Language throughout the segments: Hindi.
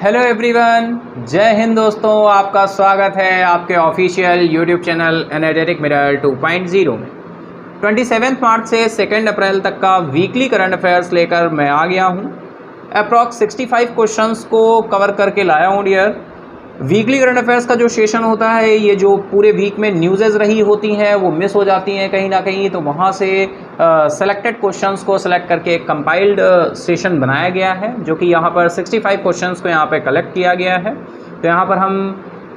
हेलो एवरीवन, जय हिंद दोस्तों। आपका स्वागत है आपके official YouTube channel energetic mirror 2.0 में। 27 मार्च से 2 अप्रैल तक का वीकली करंट अफेयर्स लेकर मैं आ गया हूँ। अप्रॉक्स 65 क्वेश्चंस को कवर करके लाया हूँ डियर। वीकली करंट अफेयर्स का जो सेशन होता है, ये जो पूरे वीक में न्यूज़ेज़ रही होती हैं वो मिस हो जाती हैं कहीं ना कहीं, तो वहाँ से सेलेक्टेड क्वेश्चंस को सेलेक्ट करके एक कंपाइल्ड सेशन बनाया गया है, जो कि यहाँ पर 65 क्वेश्चंस को यहाँ पे कलेक्ट किया गया है। तो यहाँ पर हम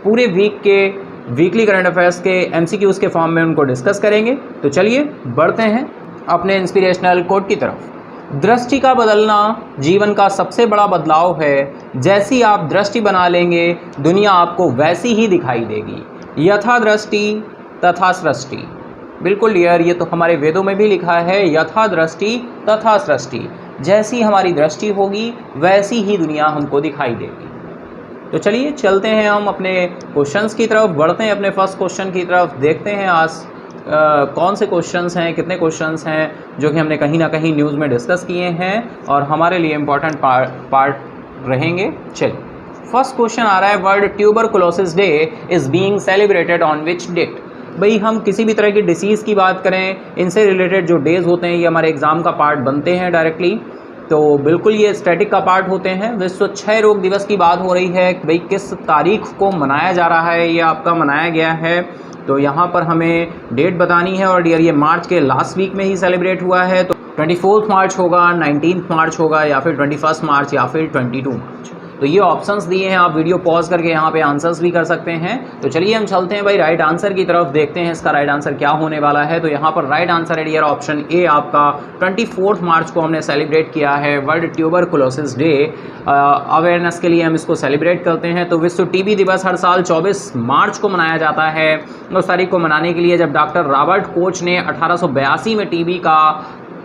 पूरे वीक के वीकली करंट अफेयर्स के MCQs के फॉर्म में उनको डिस्कस करेंगे। तो चलिए बढ़ते हैं अपने इंस्पिरेशनल कोट की तरफ। दृष्टि का बदलना जीवन का सबसे बड़ा बदलाव है। जैसी आप दृष्टि बना लेंगे, दुनिया आपको वैसी ही दिखाई देगी। यथा दृष्टि तथा सृष्टि। बिल्कुल यार, ये तो हमारे वेदों में भी लिखा है, यथा दृष्टि तथा सृष्टि। जैसी हमारी दृष्टि होगी वैसी ही दुनिया हमको दिखाई देगी। तो चलिए चलते हैं हम अपने क्वेश्चंस की तरफ, बढ़ते हैं अपने फर्स्ट क्वेश्चन की तरफ। देखते हैं आज कौन से क्वेश्चंस हैं, कितने क्वेश्चंस हैं जो कि हमने कहीं ना कहीं न्यूज़ में डिस्कस किए हैं और हमारे लिए इम्पॉर्टेंट पार्ट रहेंगे। चलिए, फर्स्ट क्वेश्चन आ रहा है, world tuberculosis day is being celebrated on which date. भाई, हम किसी भी तरह की डिसीज़ की बात करें, इनसे रिलेटेड जो डेज़ होते हैं ये हमारे एग्ज़ाम का पार्ट बनते हैं डायरेक्टली, तो बिल्कुल ये स्टैटिक का पार्ट होते हैं। विश्व क्षय रोग दिवस की बात हो रही है, भाई किस तारीख को मनाया जा रहा है, ये आपका मनाया गया है। तो यहाँ पर हमें डेट बतानी है और डियर ये मार्च के लास्ट वीक में ही सेलिब्रेट हुआ है। तो 24 मार्च होगा, 19 मार्च होगा, या फिर 21 मार्च, या फिर 22 मार्च। तो ये ऑप्शंस दिए हैं, आप वीडियो पॉज करके यहाँ पे आंसर्स भी कर सकते हैं। तो चलिए हम चलते हैं भाई राइट आंसर की तरफ, देखते हैं इसका राइट आंसर क्या होने वाला है। तो यहाँ पर राइट आंसर है डियर ऑप्शन ए आपका। 24 मार्च को हमने सेलिब्रेट किया है वर्ल्ड ट्यूबरकुलोसिस डे। अवेयरनेस के लिए हम इसको सेलिब्रेट करते हैं। तो विश्व टीबी दिवस हर साल 24 मार्च को मनाया जाता है। उस तारीख को मनाने के लिए जब डॉक्टर रॉबर्ट कोच ने 1882 में टीबी का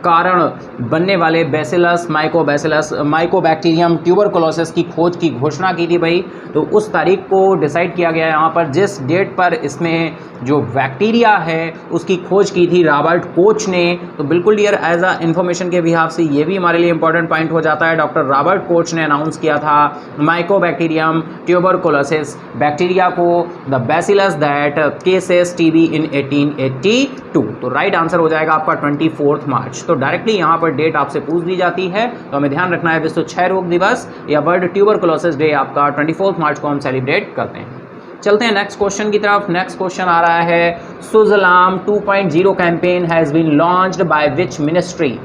कारण बनने वाले बैसिलस माइकोबैक्टीरियम ट्यूबरकुलोसिस की खोज की घोषणा की थी भाई। तो उस तारीख को डिसाइड किया गया यहाँ पर, जिस डेट पर इसमें जो बैक्टीरिया है उसकी खोज की थी रॉबर्ट कोच ने। तो बिल्कुल डियर एज अ इन्फॉर्मेशन के बिहाफ से ये भी हमारे लिए इंपॉर्टेंट पॉइंट हो जाता है। डॉक्टर रॉबर्ट कोच ने अनाउंस किया था माइकोबैक्टीरियम ट्यूबरकुलोसिस बैक्टीरिया को, the bacillus that cases TB इन 1882। तो राइट आंसर हो जाएगा आपका 24 मार्च। तो डायरेक्टली यहाँ पर डेट आपसे पूछ दी जाती है, तो हमें ध्यान रखना है विश्व क्षय रोग दिवस या वर्ल्ड ट्यूबरकुलोसिस डे आपका 24 मार्च को हम सेलिब्रेट करते हैं। चलते हैं नेक्स्ट क्वेश्चन की तरफ। नेक्स्ट क्वेश्चन आ रहा है, Sujalam 2.0 campaign has been launched by which ministry.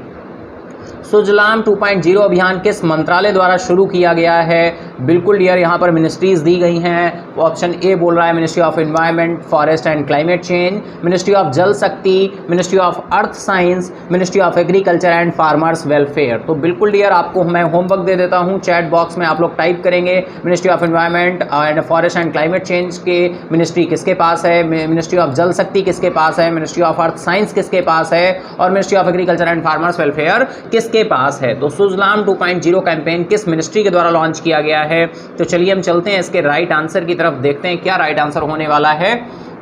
Sujalam 2.0 अभियान किस मंत्रालय द्वारा शुरू किया गया है। बिल्कुल डियर यहाँ पर मिनिस्ट्रीज दी गई हैं। ऑप्शन ए बोल रहा है ministry of environment, forest and climate change, ministry of Jal शक्ति, ministry of earth science, ministry of agriculture and farmers welfare. तो बिल्कुल डियर आपको मैं होमवर्क दे देता हूँ, चैट बॉक्स में आप लोग टाइप करेंगे ministry of environment and forest and climate change के मिनिस्ट्री किसके पास है, मिनिस्ट्री ऑफ जल शक्ति किसके पास है, मिनिस्ट्री ऑफ अर्थ साइंस किसके पास है, और ministry of agriculture and farmers welfare किसके पास है। तो सुजलाम 2.0 कैंपेन किस मिनिस्ट्री के द्वारा लॉन्च किया गया है। तो चलिए हम चलते हैं इसके राइट आंसर की तरफ, देखते हैं क्या राइट आंसर होने वाला है।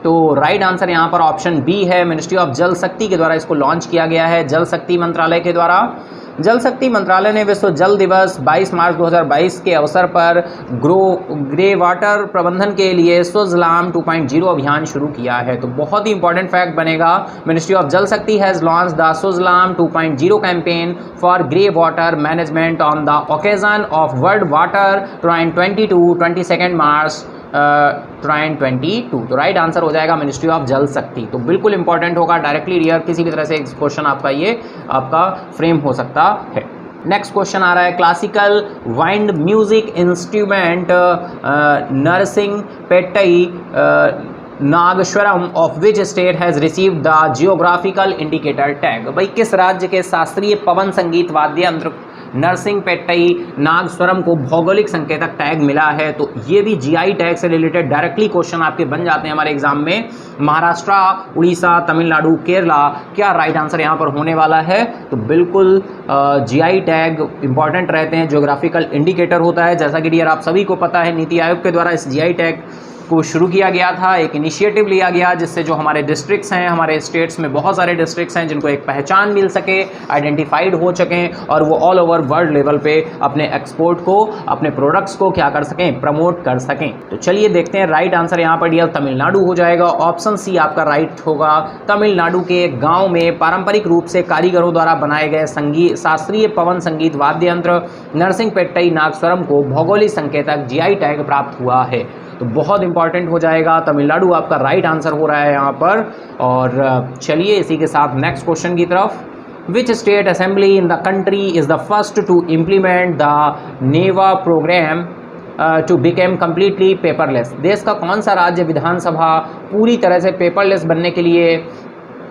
तो राइट आंसर यहाँ पर ऑप्शन बी है, मिनिस्ट्री ऑफ जल शक्ति के द्वारा इसको लॉन्च किया गया है, जल शक्ति मंत्रालय के द्वारा। जल शक्ति मंत्रालय ने विश्व जल दिवस 22 मार्च 2022 के अवसर पर ग्रे वाटर प्रबंधन के लिए सुजलाम 2.0 अभियान शुरू किया है। तो बहुत ही इंपॉर्टेंट फैक्ट बनेगा, ministry of Jal Shakti has launch the Sujalam 2.0 campaign for grey water management on the occasion of world water ट्राइन 22 मार्च 2022। तो राइट आंसर हो जाएगा मिनिस्ट्री ऑफ जल शक्ति। तो बिल्कुल इंपॉर्टेंट होगा, डायरेक्टली डियर किसी भी तरह से क्वेश्चन आपका ये आपका फ्रेम हो सकता है। नेक्स्ट क्वेश्चन आ रहा है, classical wind music instrument Narasinga Pettai Nagaswaram of which state has received the geographical indicator tag. भाई किस राज्य के शास्त्रीय पवन संगीत वाद्य यंत्र नरसिंह पेट्टई नागेश्वरम को भौगोलिक संकेतक टैग मिला है। तो ये भी जीआई टैग से रिलेटेड डायरेक्टली क्वेश्चन आपके बन जाते हैं हमारे एग्जाम में। महाराष्ट्र, उड़ीसा, तमिलनाडु, केरला, क्या राइट आंसर यहाँ पर होने वाला है। तो बिल्कुल जीआई टैग इंपॉर्टेंट रहते हैं, ज्योग्राफिकल इंडिकेटर होता है, जैसा कि डियर आप सभी को पता है नीति आयोग के द्वारा इस जीआई टैग को शुरू किया गया था, एक इनिशिएटिव लिया गया जिससे जो हमारे डिस्ट्रिक्ट्स हैं, हमारे स्टेट्स में बहुत सारे डिस्ट्रिक्ट्स हैं जिनको एक पहचान मिल सके, आइडेंटिफाइड हो सकें और वो ऑल ओवर वर्ल्ड लेवल पे अपने एक्सपोर्ट को, अपने प्रोडक्ट्स को क्या कर सकें, प्रमोट कर सकें। तो चलिए देखते हैं राइट आंसर यहाँ पर डियर तमिलनाडु हो जाएगा। ऑप्शन सी आपका राइट होगा। तमिलनाडु के गाँव में पारंपरिक रूप से कारीगरों द्वारा बनाए गए संगीत, शास्त्रीय पवन संगीत वाद्य यंत्र नरसिंहपेट्टई नागस्वरम को भौगोलिक संकेतक जीआई टैग प्राप्त हुआ है। तो बहुत इंपॉर्टेंट हो जाएगा, तमिलनाडु आपका राइट आंसर हो रहा है यहाँ पर। और चलिए इसी के साथ नेक्स्ट क्वेश्चन की तरफ। Which state assembly in the country is the first to implement the NeVA program to became completely paperless? देश का कौन सा राज्य विधानसभा पूरी तरह से पेपरलेस बनने के लिए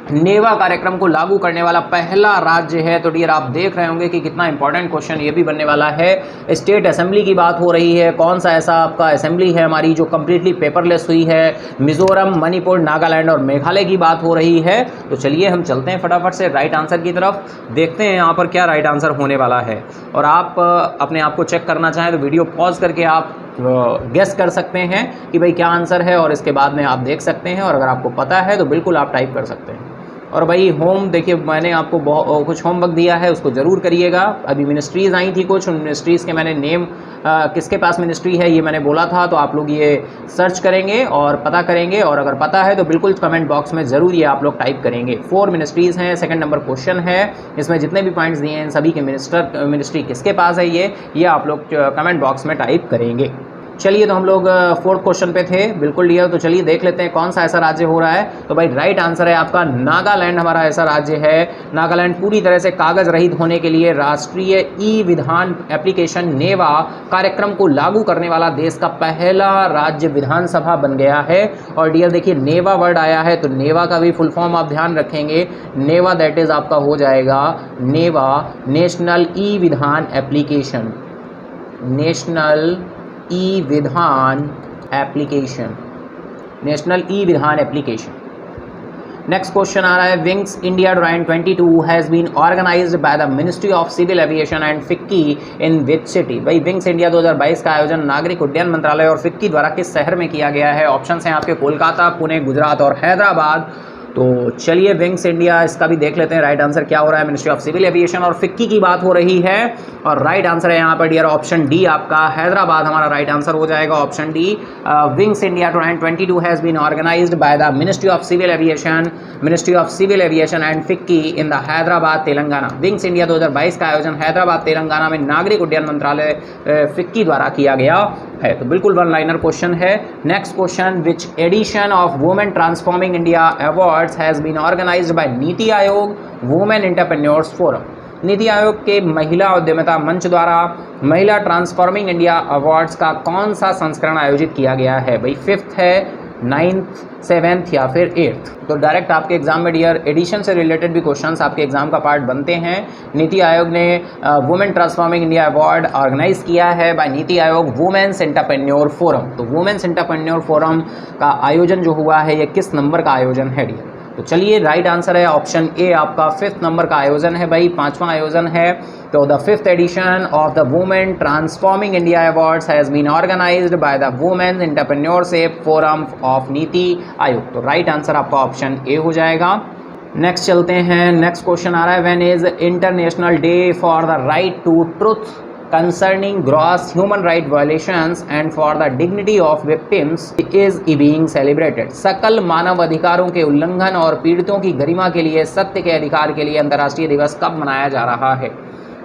नेवा कार्यक्रम को लागू करने वाला पहला राज्य है? तो डियर आप देख रहे होंगे कि कितना इंपॉर्टेंट क्वेश्चन ये भी बनने वाला है। स्टेट असेंबली की बात हो रही है, कौन सा ऐसा आपका असेंबली है हमारी जो कम्प्लीटली पेपरलेस हुई है? मिजोरम, मणिपुर, नागालैंड और मेघालय की बात हो रही है। तो चलिए हम चलते हैं फटाफट से राइट आंसर की तरफ, देखते हैं यहाँ पर क्या राइट आंसर होने वाला है। और आप अपने आप को चेक करना चाहें तो वीडियो पॉज करके आप गेस कर सकते हैं कि भाई क्या आंसर है, और इसके बाद में आप देख सकते हैं। और अगर आपको पता है तो बिल्कुल आप टाइप कर सकते हैं। और भाई होम देखिए, मैंने आपको कुछ होमवर्क दिया है, उसको ज़रूर करिएगा। अभी मिनिस्ट्रीज़ आई थी कुछ, उन मिनिस्ट्रीज़ के मैंने नेम किसके पास मिनिस्ट्री है ये मैंने बोला था, तो आप लोग ये सर्च करेंगे और पता करेंगे। और अगर पता है तो बिल्कुल कमेंट बॉक्स में ज़रूर ये आप लोग टाइप करेंगे। 4 मिनिस्ट्रीज़ हैं, सेकंड नंबर क्वेश्चन है, इसमें जितने भी पॉइंट्स दिए हैं सभी के मिनिस्ट्री किसके पास है ये आप लोग कमेंट बॉक्स में टाइप करेंगे। चलिए तो हम लोग 4th क्वेश्चन पे थे, बिल्कुल डियर। तो चलिए देख लेते हैं कौन सा ऐसा राज्य हो रहा है। तो भाई राइट आंसर है आपका नागालैंड, हमारा ऐसा राज्य है। नागालैंड पूरी तरह से कागज रहित होने के लिए राष्ट्रीय ई विधान एप्लीकेशन नेवा कार्यक्रम को लागू करने वाला देश का पहला राज्य विधानसभा बन गया है। और डियर देखिए नेवा वर्ड आया है, तो नेवा का भी फुल फॉर्म आप ध्यान रखेंगे। नेवा दैट इज आपका हो जाएगा नेवा, नेशनल ई विधान एप्लीकेशन, नेशनल ई विधान एप्लीकेशन, नेशनल ई विधान एप्लीकेशन। नेक्स्ट क्वेश्चन आ रहा है, Wings India 2022 has been organised by the ministry of civil aviation and FICCI in which city? भाई विंग्स इंडिया 2022 का आयोजन नागरिक उड्डयन मंत्रालय और फिक्की द्वारा किस शहर में किया गया है? ऑप्शन हैं आपके कोलकाता, पुणे, गुजरात और हैदराबाद। तो चलिए विंग्स इंडिया इसका भी देख लेते हैं राइट आंसर क्या हो रहा है। मिनिस्ट्री ऑफ सिविल एविएशन और फिक्की की बात हो रही है, और राइट आंसर है यहाँ पर डियर ऑप्शन डी आपका हैदराबाद हमारा राइट आंसर हो जाएगा। Option D, Wings India 2022 has been organised by the ministry of civil aviation and FICCI in the Hyderabad Telangana. Wings India 2022 का आयोजन हैदराबाद तेलंगाना में नागरिक उड्डयन मंत्रालय फिक्की द्वारा किया गया है। तो बिल्कुल वन लाइनर क्वेश्चन है। Next question, which edition of women transforming India awards has been organised by NITI Aayog women entrepreneurs forum? NITI Aayog के महिला उद्यमिता मंच द्वारा महिला ट्रांसफॉर्मिंग इंडिया अवार्ड्स का कौन सा संस्करण आयोजित किया गया है? भाई 5th है, 9th, 7th या फिर 8th? तो डायरेक्ट आपके एग्जाम में डियर एडिशन से रिलेटेड भी क्वेश्चंस आपके एग्जाम का पार्ट बनते हैं। नीति आयोग ने women transforming India award organise किया है by NITI Aayog women's entrepreneur forum. तो वुमेन्स एंटरप्रेन्योर फोरम का आयोजन जो हुआ है ये किस नंबर का आयोजन है डियर? तो चलिए राइट आंसर है ऑप्शन ए आपका 5th नंबर का आयोजन है भाई, 5वां आयोजन है। तो the 5th edition of the women transforming India awards has been organised by the women entrepreneurship forum of NITI Aayog. तो राइट आंसर आपका ऑप्शन ए हो जाएगा। नेक्स्ट चलते हैं, नेक्स्ट क्वेश्चन आ रहा है, when is international day for the right to truth concerning gross human right violations and for the dignity of victims is being celebrated? सकल मानव अधिकारों के उल्लंघन और पीड़ितों की गरिमा के लिए, सत्य के अधिकार के लिए अंतर्राष्ट्रीय दिवस कब मनाया जा रहा है?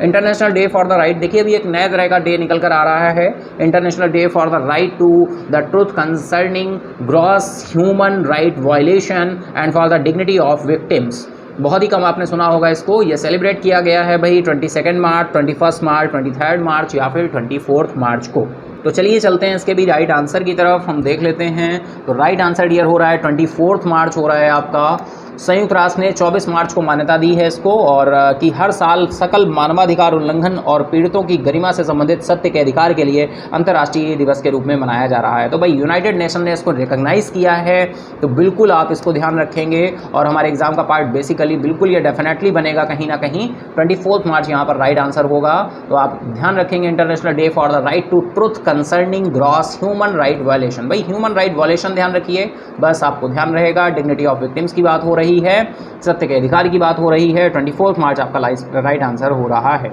International day for the right, देखिए अभी एक नए तरह का डे निकल कर आ रहा है, international day for the right to the truth concerning gross human right violation and for the dignity of victims. बहुत ही कम आपने सुना होगा इसको। ये सेलिब्रेट किया गया है भाई 22 मार्च, 21 मार्च, 23 मार्च या फिर 24 मार्च को। तो चलिए चलते हैं इसके भी राइट आंसर की तरफ, हम देख लेते हैं। तो राइट आंसर डियर हो रहा है 24 मार्च हो रहा है आपका। संयुक्त राष्ट्र ने 24 मार्च को मान्यता दी है इसको, और कि हर साल सकल मानवाधिकार उल्लंघन और पीड़ितों की गरिमा से संबंधित सत्य के अधिकार के लिए अंतर्राष्ट्रीय दिवस के रूप में मनाया जा रहा है। तो भाई यूनाइटेड नेशन ने इसको रिकॉग्नाइज किया है, तो बिल्कुल आप इसको ध्यान रखेंगे। और हमारे एग्जाम का पार्ट बेसिकली बिल्कुल ये डेफिनेटली बनेगा कहीं ना कहीं 24 मार्च यहाँ पर राइट आंसर होगा। तो आप ध्यान रखेंगे international day for the right to truth concerning gross human right violation. भाई ह्यूमन राइट वायलेशन ध्यान रखिए, बस आपको ध्यान रहेगा। डिग्निटी ऑफ विक्टिम्स की बात हो रही है, सत्य के अधिकार की बात हो रही है। 24 मार्च आपका राइट आंसर हो रहा है।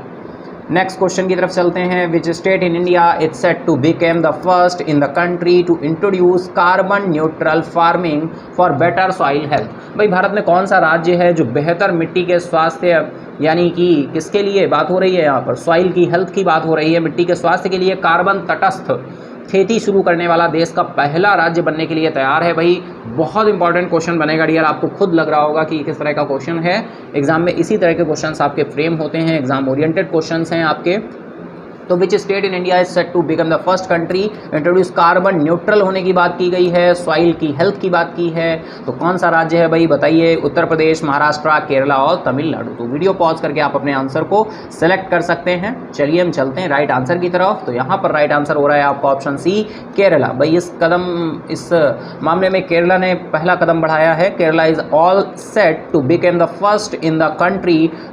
नेक्स्ट क्वेश्चन की तरफ चलते हैं। Which state in India is set to become the first in the country to introduce carbon neutral farming for better soil health. भाई भारत में कौन सा राज्य है जो बेहतर मिट्टी के स्वास्थ्य, यानी कि किसके लिए बात हो रही है, यहाँ पर सॉइल की हेल्थ की बात हो रही है, मिट्टी के स्वास्थ्य के लिए कार्बन तटस्थ खेती शुरू करने वाला देश का पहला राज्य बनने के लिए तैयार है। भाई बहुत इंपॉर्टेंट क्वेश्चन बनेगा डियर, आपको खुद लग रहा होगा कि किस तरह का क्वेश्चन है। एग्जाम में इसी तरह के क्वेश्चंस आपके फ्रेम होते हैं, एग्जाम ओरिएंटेड क्वेश्चंस हैं आपके। तो which state in India is set to become the first country introduce carbon neutral होने की बात की गई है, सॉइल की हेल्थ की बात की है। तो कौन सा राज्य है भाई बताइए? उत्तर प्रदेश, महाराष्ट्र, केरला और तमिलनाडु। तो वीडियो पॉज करके आप अपने आंसर को सिलेक्ट कर सकते हैं। चलिए हम चलते हैं राइट आंसर की तरफ। तो यहाँ पर राइट आंसर हो रहा है आपका ऑप्शन सी, केरला। भाई इस मामले में केरला ने पहला कदम बढ़ाया है। Kerala is all set to become the first in the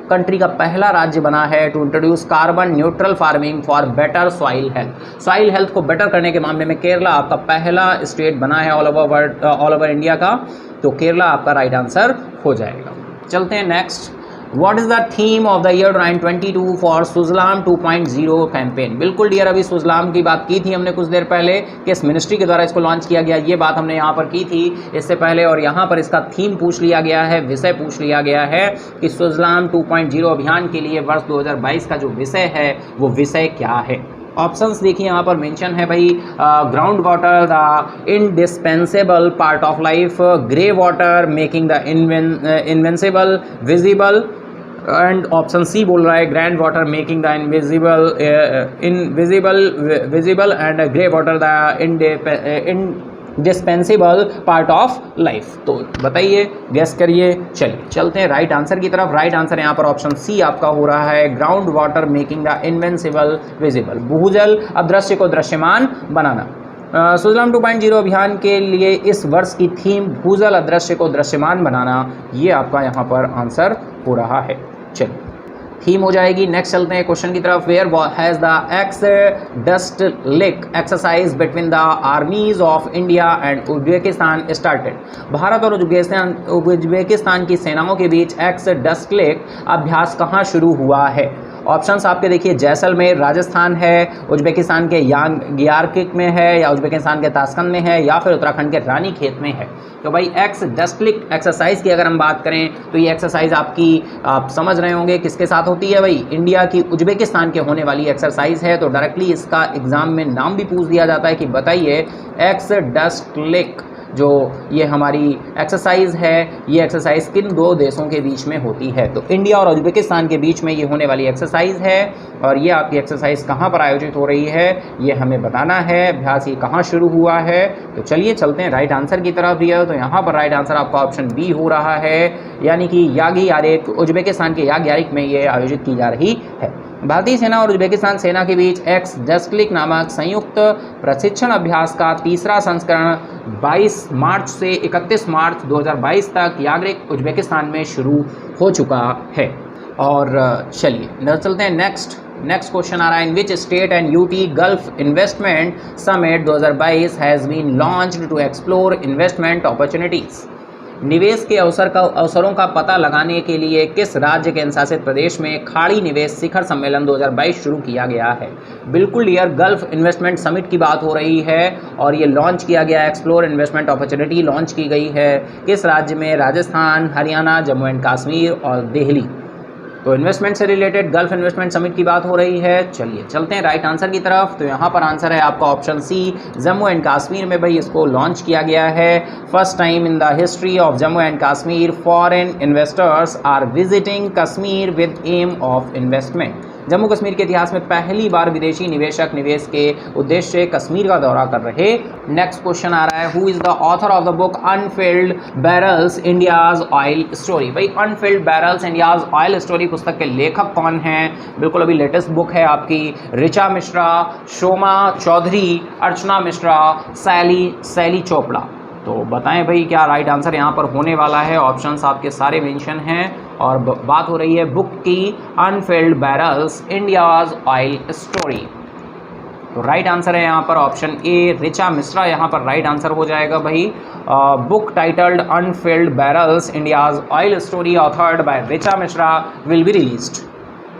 country का पहला राज्य बना है to introduce carbon neutral farming for better soil health. Soil health को बेटर करने के मामले में केरला आपका पहला स्टेट बना है ऑल ओवर इंडिया का। तो केरला आपका राइट आंसर हो जाएगा। चलते हैं next. What is the theme of the year 2022 for Sujalam 2.0 campaign. बिल्कुल डियर, अभी सुजलाम की बात की थी हमने कुछ देर पहले, किस मिनिस्ट्री के द्वारा इसको लॉन्च किया गया, ये बात हमने यहाँ पर की थी इससे पहले। और यहाँ पर इसका थीम पूछ लिया गया है, विषय पूछ लिया गया है कि सुजलाम 2.0 अभियान के लिए वर्ष 2022 का जो विषय है वो विषय क्या है। ऑप्शंस देखिए यहाँ पर मेंशन है भाई, ground water the indispensable part of life, grey water making the invincible visible, and option C बोल रहा है grand water making the visible and grey water the dispensable part of life. तो बताइए, गेस करिए। चलिए चलते हैं राइट आंसर की तरफ। राइट आंसर यहाँ पर ऑप्शन सी आपका हो रहा है, ground water making the invincible visible. भूजल अदृश्य को दृश्यमान बनाना। सुजलाम 2.0 अभियान के लिए इस वर्ष की थीम भूजल अदृश्य को दृश्यमान बनाना, ये आपका यहाँ पर आंसर हो रहा है। चलिए थीम हो जाएगी। नेक्स्ट चलते हैं क्वेश्चन की तरफ। Where has the ex Dustlik exercise between the armies of India and Uzbekistan started. Bharat और उज्बेकिस्तान की सेनाओं के बीच एक्स डस्ट लिक अभ्यास कहाँ शुरू हुआ है? ऑप्शंस आपके देखिए, जैसलमेर राजस्थान है, उज्बेकिस्तान के गियारकिक में है, या उज्बेकिस्तान के ताशकंद में है, या फिर उत्तराखंड के रानीखेत में है। तो भाई एक्स डस्ट लिक एक्सरसाइज की अगर हम बात करें तो ये एक्सरसाइज आप समझ रहे होंगे किसके साथ होती है भाई, इंडिया की उज्बेकिस्तान के होने वाली एक्सरसाइज है। तो डायरेक्टली इसका एग्जाम में नाम भी पूछ दिया जाता है कि बताइए एक्स डस्ट लिक जो ये हमारी एक्सरसाइज है, ये एक्सरसाइज किन दो देशों के बीच में होती है? तो इंडिया और उज्बेकिस्तान के बीच में ये होने वाली एक्सरसाइज है। और ये आपकी एक्सरसाइज कहाँ पर आयोजित हो रही है ये हमें बताना है। अभ्यास ये कहाँ शुरू हुआ है? तो चलिए चलते हैं राइट आंसर की तरफ भी है। तो यहाँ पर राइट आंसर आपका ऑप्शन बी हो रहा है, यानी कि यागियारिक, उज्बेकिस्तान के यागियारिक में ये आयोजित की जा रही है। भारतीय सेना और उज्बेकिस्तान सेना के बीच एक्स डस्ट लिक नामक संयुक्त प्रशिक्षण अभ्यास का तीसरा संस्करण 22 मार्च से 31 मार्च 2022 तक यागिरिक उज्बेकिस्तान में शुरू हो चुका है। और चलिए चलते हैं नेक्स्ट क्वेश्चन आ रहा है। In which state and UT gulf investment summit 2022 has been launched to explore investment opportunities. निवेश के अवसरों का पता लगाने के लिए किस राज्य केंद्र शासित प्रदेश में खाड़ी निवेश शिखर सम्मेलन 2022 शुरू किया गया है? बिल्कुल डियर, गल्फ इन्वेस्टमेंट समिट की बात हो रही है और ये लॉन्च किया गया, एक्सप्लोर इन्वेस्टमेंट अपॉर्चुनिटी लॉन्च की गई है किस राज्य में? राजस्थान, हरियाणा, जम्मू एंड कश्मीर और दिल्ली। तो इन्वेस्टमेंट से रिलेटेड गल्फ इन्वेस्टमेंट समिट की बात हो रही है। चलिए चलते हैं राइट आंसर की तरफ। तो यहाँ पर आंसर है आपका option C, Jammu and Kashmir में भाई इसको लॉन्च किया गया है। First time in the history of Jammu and Kashmir foreign investors are visiting Kashmir with aim of investment. Jammu Kashmir के इतिहास में पहली बार विदेशी निवेशक निवेश के उद्देश्य से कश्मीर का दौरा कर रहे। नेक्स्ट क्वेश्चन आ रहा है, who is the author of the book unfilled barrels India's oil story. भाई unfilled barrels India's oil story पुस्तक के लेखक कौन हैं? बिल्कुल अभी लेटेस्ट बुक है आपकी। ऋचा मिश्रा, शोमा चौधरी, अर्चना मिश्रा, सैली चोपड़ा। तो बताएं भाई क्या राइट आंसर यहाँ पर होने वाला है। ऑप्शंस आपके सारे मेंशन हैं और बात हो रही है बुक की, Anfield barrels India's oil story. तो राइट आंसर है यहाँ पर ऑप्शन ए, ऋचा मिश्रा यहाँ पर राइट आंसर हो जाएगा भाई। Book titled unfilled barrels India's oil story authored by Richa Mishra will be released.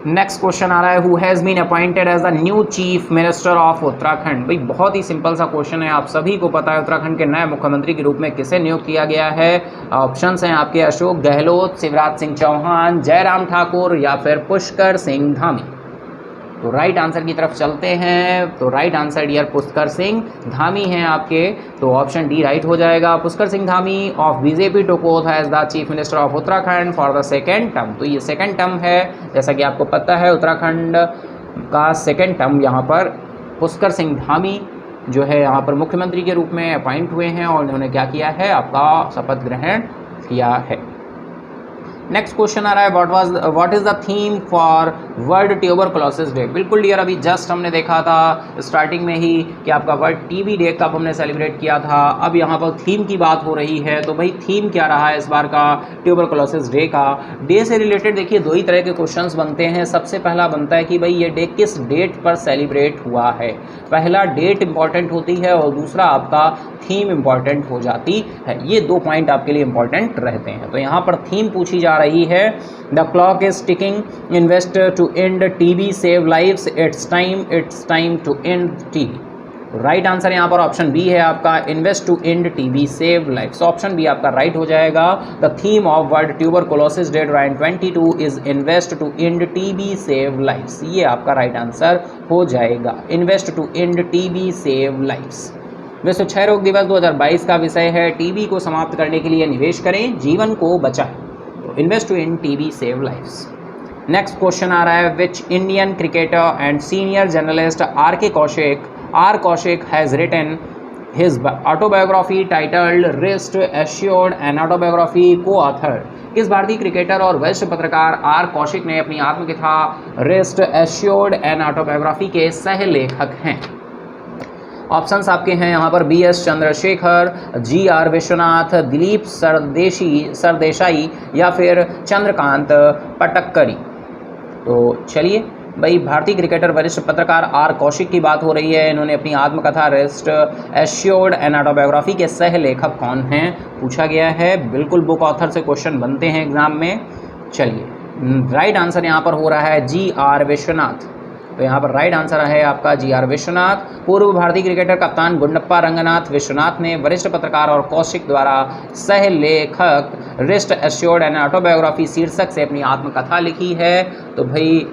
Next question आ रहा है, who has been appointed as the new chief minister of Uttarakhand. भाई बहुत ही सिंपल सा क्वेश्चन है, आप सभी को पता है उत्तराखंड के नए मुख्यमंत्री के रूप में किसे नियुक्त किया गया है। ऑप्शंस हैं आपके, अशोक गहलोत, शिवराज सिंह चौहान, जयराम ठाकुर या फिर पुष्कर सिंह धामी। तो राइट आंसर की तरफ चलते हैं। तो right answer dear Pushkar Singh Dhami हैं आपके। तो ऑप्शन डी राइट हो जाएगा। Pushkar Singh Dhami of BJP took oath as the chief minister of Uttarakhand for the second term. तो ये सेकेंड टर्म है, जैसा कि आपको पता है उत्तराखंड का सेकेंड टर्म यहाँ पर पुष्कर सिंह धामी जो है यहाँ पर मुख्यमंत्री के रूप में अपॉइंट हुए हैं और उन्होंने क्या किया है, आपका शपथ ग्रहण किया है। नेक्स्ट क्वेश्चन आ रहा है, what is the theme for world tuberculosis day. बिल्कुल डियर अभी जस्ट हमने देखा था स्टार्टिंग में ही कि आपका वर्ल्ड टीबी डे कब हमने सेलिब्रेट किया था। अब यहाँ पर थीम की बात हो रही है, तो भाई थीम क्या रहा है इस बार का ट्यूबरकुलोसिस डे का। डे से रिलेटेड देखिए दो ही तरह के क्वेश्चंस बनते हैं। सबसे पहला बनता है कि भाई ये डे किस डेट पर सेलिब्रेट हुआ है। पहला डेट इंपॉर्टेंट होती है और दूसरा आपका थीम इंपॉर्टेंट हो जाती है। ये दो पॉइंट आपके लिए इंपॉर्टेंट रहते हैं। तो यहाँ पर थीम पूछी जा रही है, the clock is ticking, invest to end TB, save lives, it's time to end TB. Right answer यहाँ पर ऑप्शन बी है आपका, invest to end TB, save lives. Option B आपका राइट हो जाएगा। The theme of world tuberculosis day 2022 is invest to end TB, save lives. ये आपका राइट आंसर हो जाएगा, invest to end TB, save lives. विश्व क्षय रोग दिवस 2022 का विषय है, टीबी को समाप्त करने के लिए निवेश करें, जीवन को बचाएं। तो invest to in TB, save lives. Next question आ रहा है, which Indian cricketer and senior journalist R Kaushik has written his autobiography titled rest assured and autobiography को ऑथर। किस भारतीय क्रिकेटर और वरिष्ठ पत्रकार आर कौशिक ने अपनी आत्मकथा रेस्ट एश्योर्ड एंड ऑटोबायोग्राफी के सह लेखक हैं। ऑप्शंस आपके हैं यहाँ पर, B S Chandrasekhar, G R Vishwanath, Dilip Sardesai या फिर चंद्रकांत पटक्करी। तो चलिए भाई, भारतीय क्रिकेटर वरिष्ठ पत्रकार आर कौशिक की बात हो रही है। इन्होंने अपनी आत्मकथा रेस्ट एश्योर्ड एंड ऑटोबायोग्राफी के सह लेखक कौन हैं पूछा गया है। बिल्कुल बुक ऑथर से क्वेश्चन बनते हैं एग्जाम में। चलिए राइट आंसर यहाँ पर हो रहा है जी आर विश्वनाथ। तो यहाँ पर राइट आंसर है आपका जी आर विश्वनाथ। पूर्व भारतीय क्रिकेटर कप्तान गुंडप्पा रंगनाथ विश्वनाथ ने वरिष्ठ पत्रकार और कौशिक द्वारा सह लेखक रेस्ट एश्योर्ड एंड ऑटोबायोग्राफी शीर्षक से अपनी आत्मकथा लिखी है। तो भाई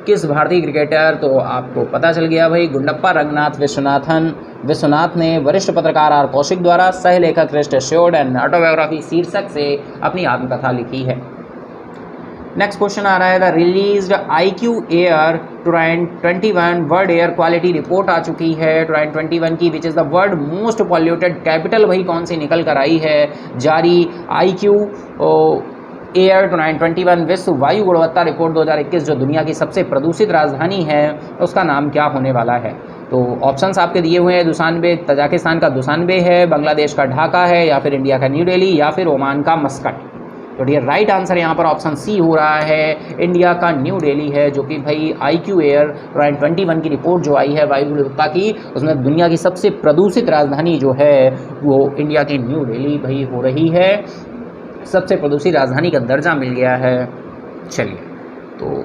किस भारतीय क्रिकेटर, तो आपको पता चल गया भाई, गुंडप्पा रंगनाथ विश्वनाथ ने वरिष्ठ पत्रकार आर कौशिक द्वारा सह लेखक रेस्ट एश्योर्ड एंड ऑटोबायोग्राफी शीर्षक से अपनी आत्मकथा लिखी है। नेक्स्ट क्वेश्चन आ रहा है, the released IQ air 2021 world air quality report आ चुकी है 2021 की, which is the world most polluted capital भाई कौन सी निकल कर आई है जारी। IQ एयर 2021 विश्व वायु गुणवत्ता रिपोर्ट 2021 जो दुनिया की सबसे प्रदूषित राजधानी है उसका नाम क्या होने वाला है। तो ऑप्शंस आपके दिए हुए हैं, दुशानबे तजाकिस्तान का दुशानबे है, बांग्लादेश का ढाका है या फिर इंडिया का न्यू दिल्ली या फिर ओमान का मस्कट। तो डियर राइट आंसर यहाँ पर ऑप्शन सी हो रहा है, इंडिया का न्यू दिल्ली है, जो कि भाई IQ एयर 2021 की रिपोर्ट जो आई है वायु गुणवत्ता की, उसमें दुनिया की सबसे प्रदूषित राजधानी जो है वो इंडिया की न्यू दिल्ली भाई हो रही है, सबसे प्रदूषित राजधानी का दर्जा मिल गया है। चलिए तो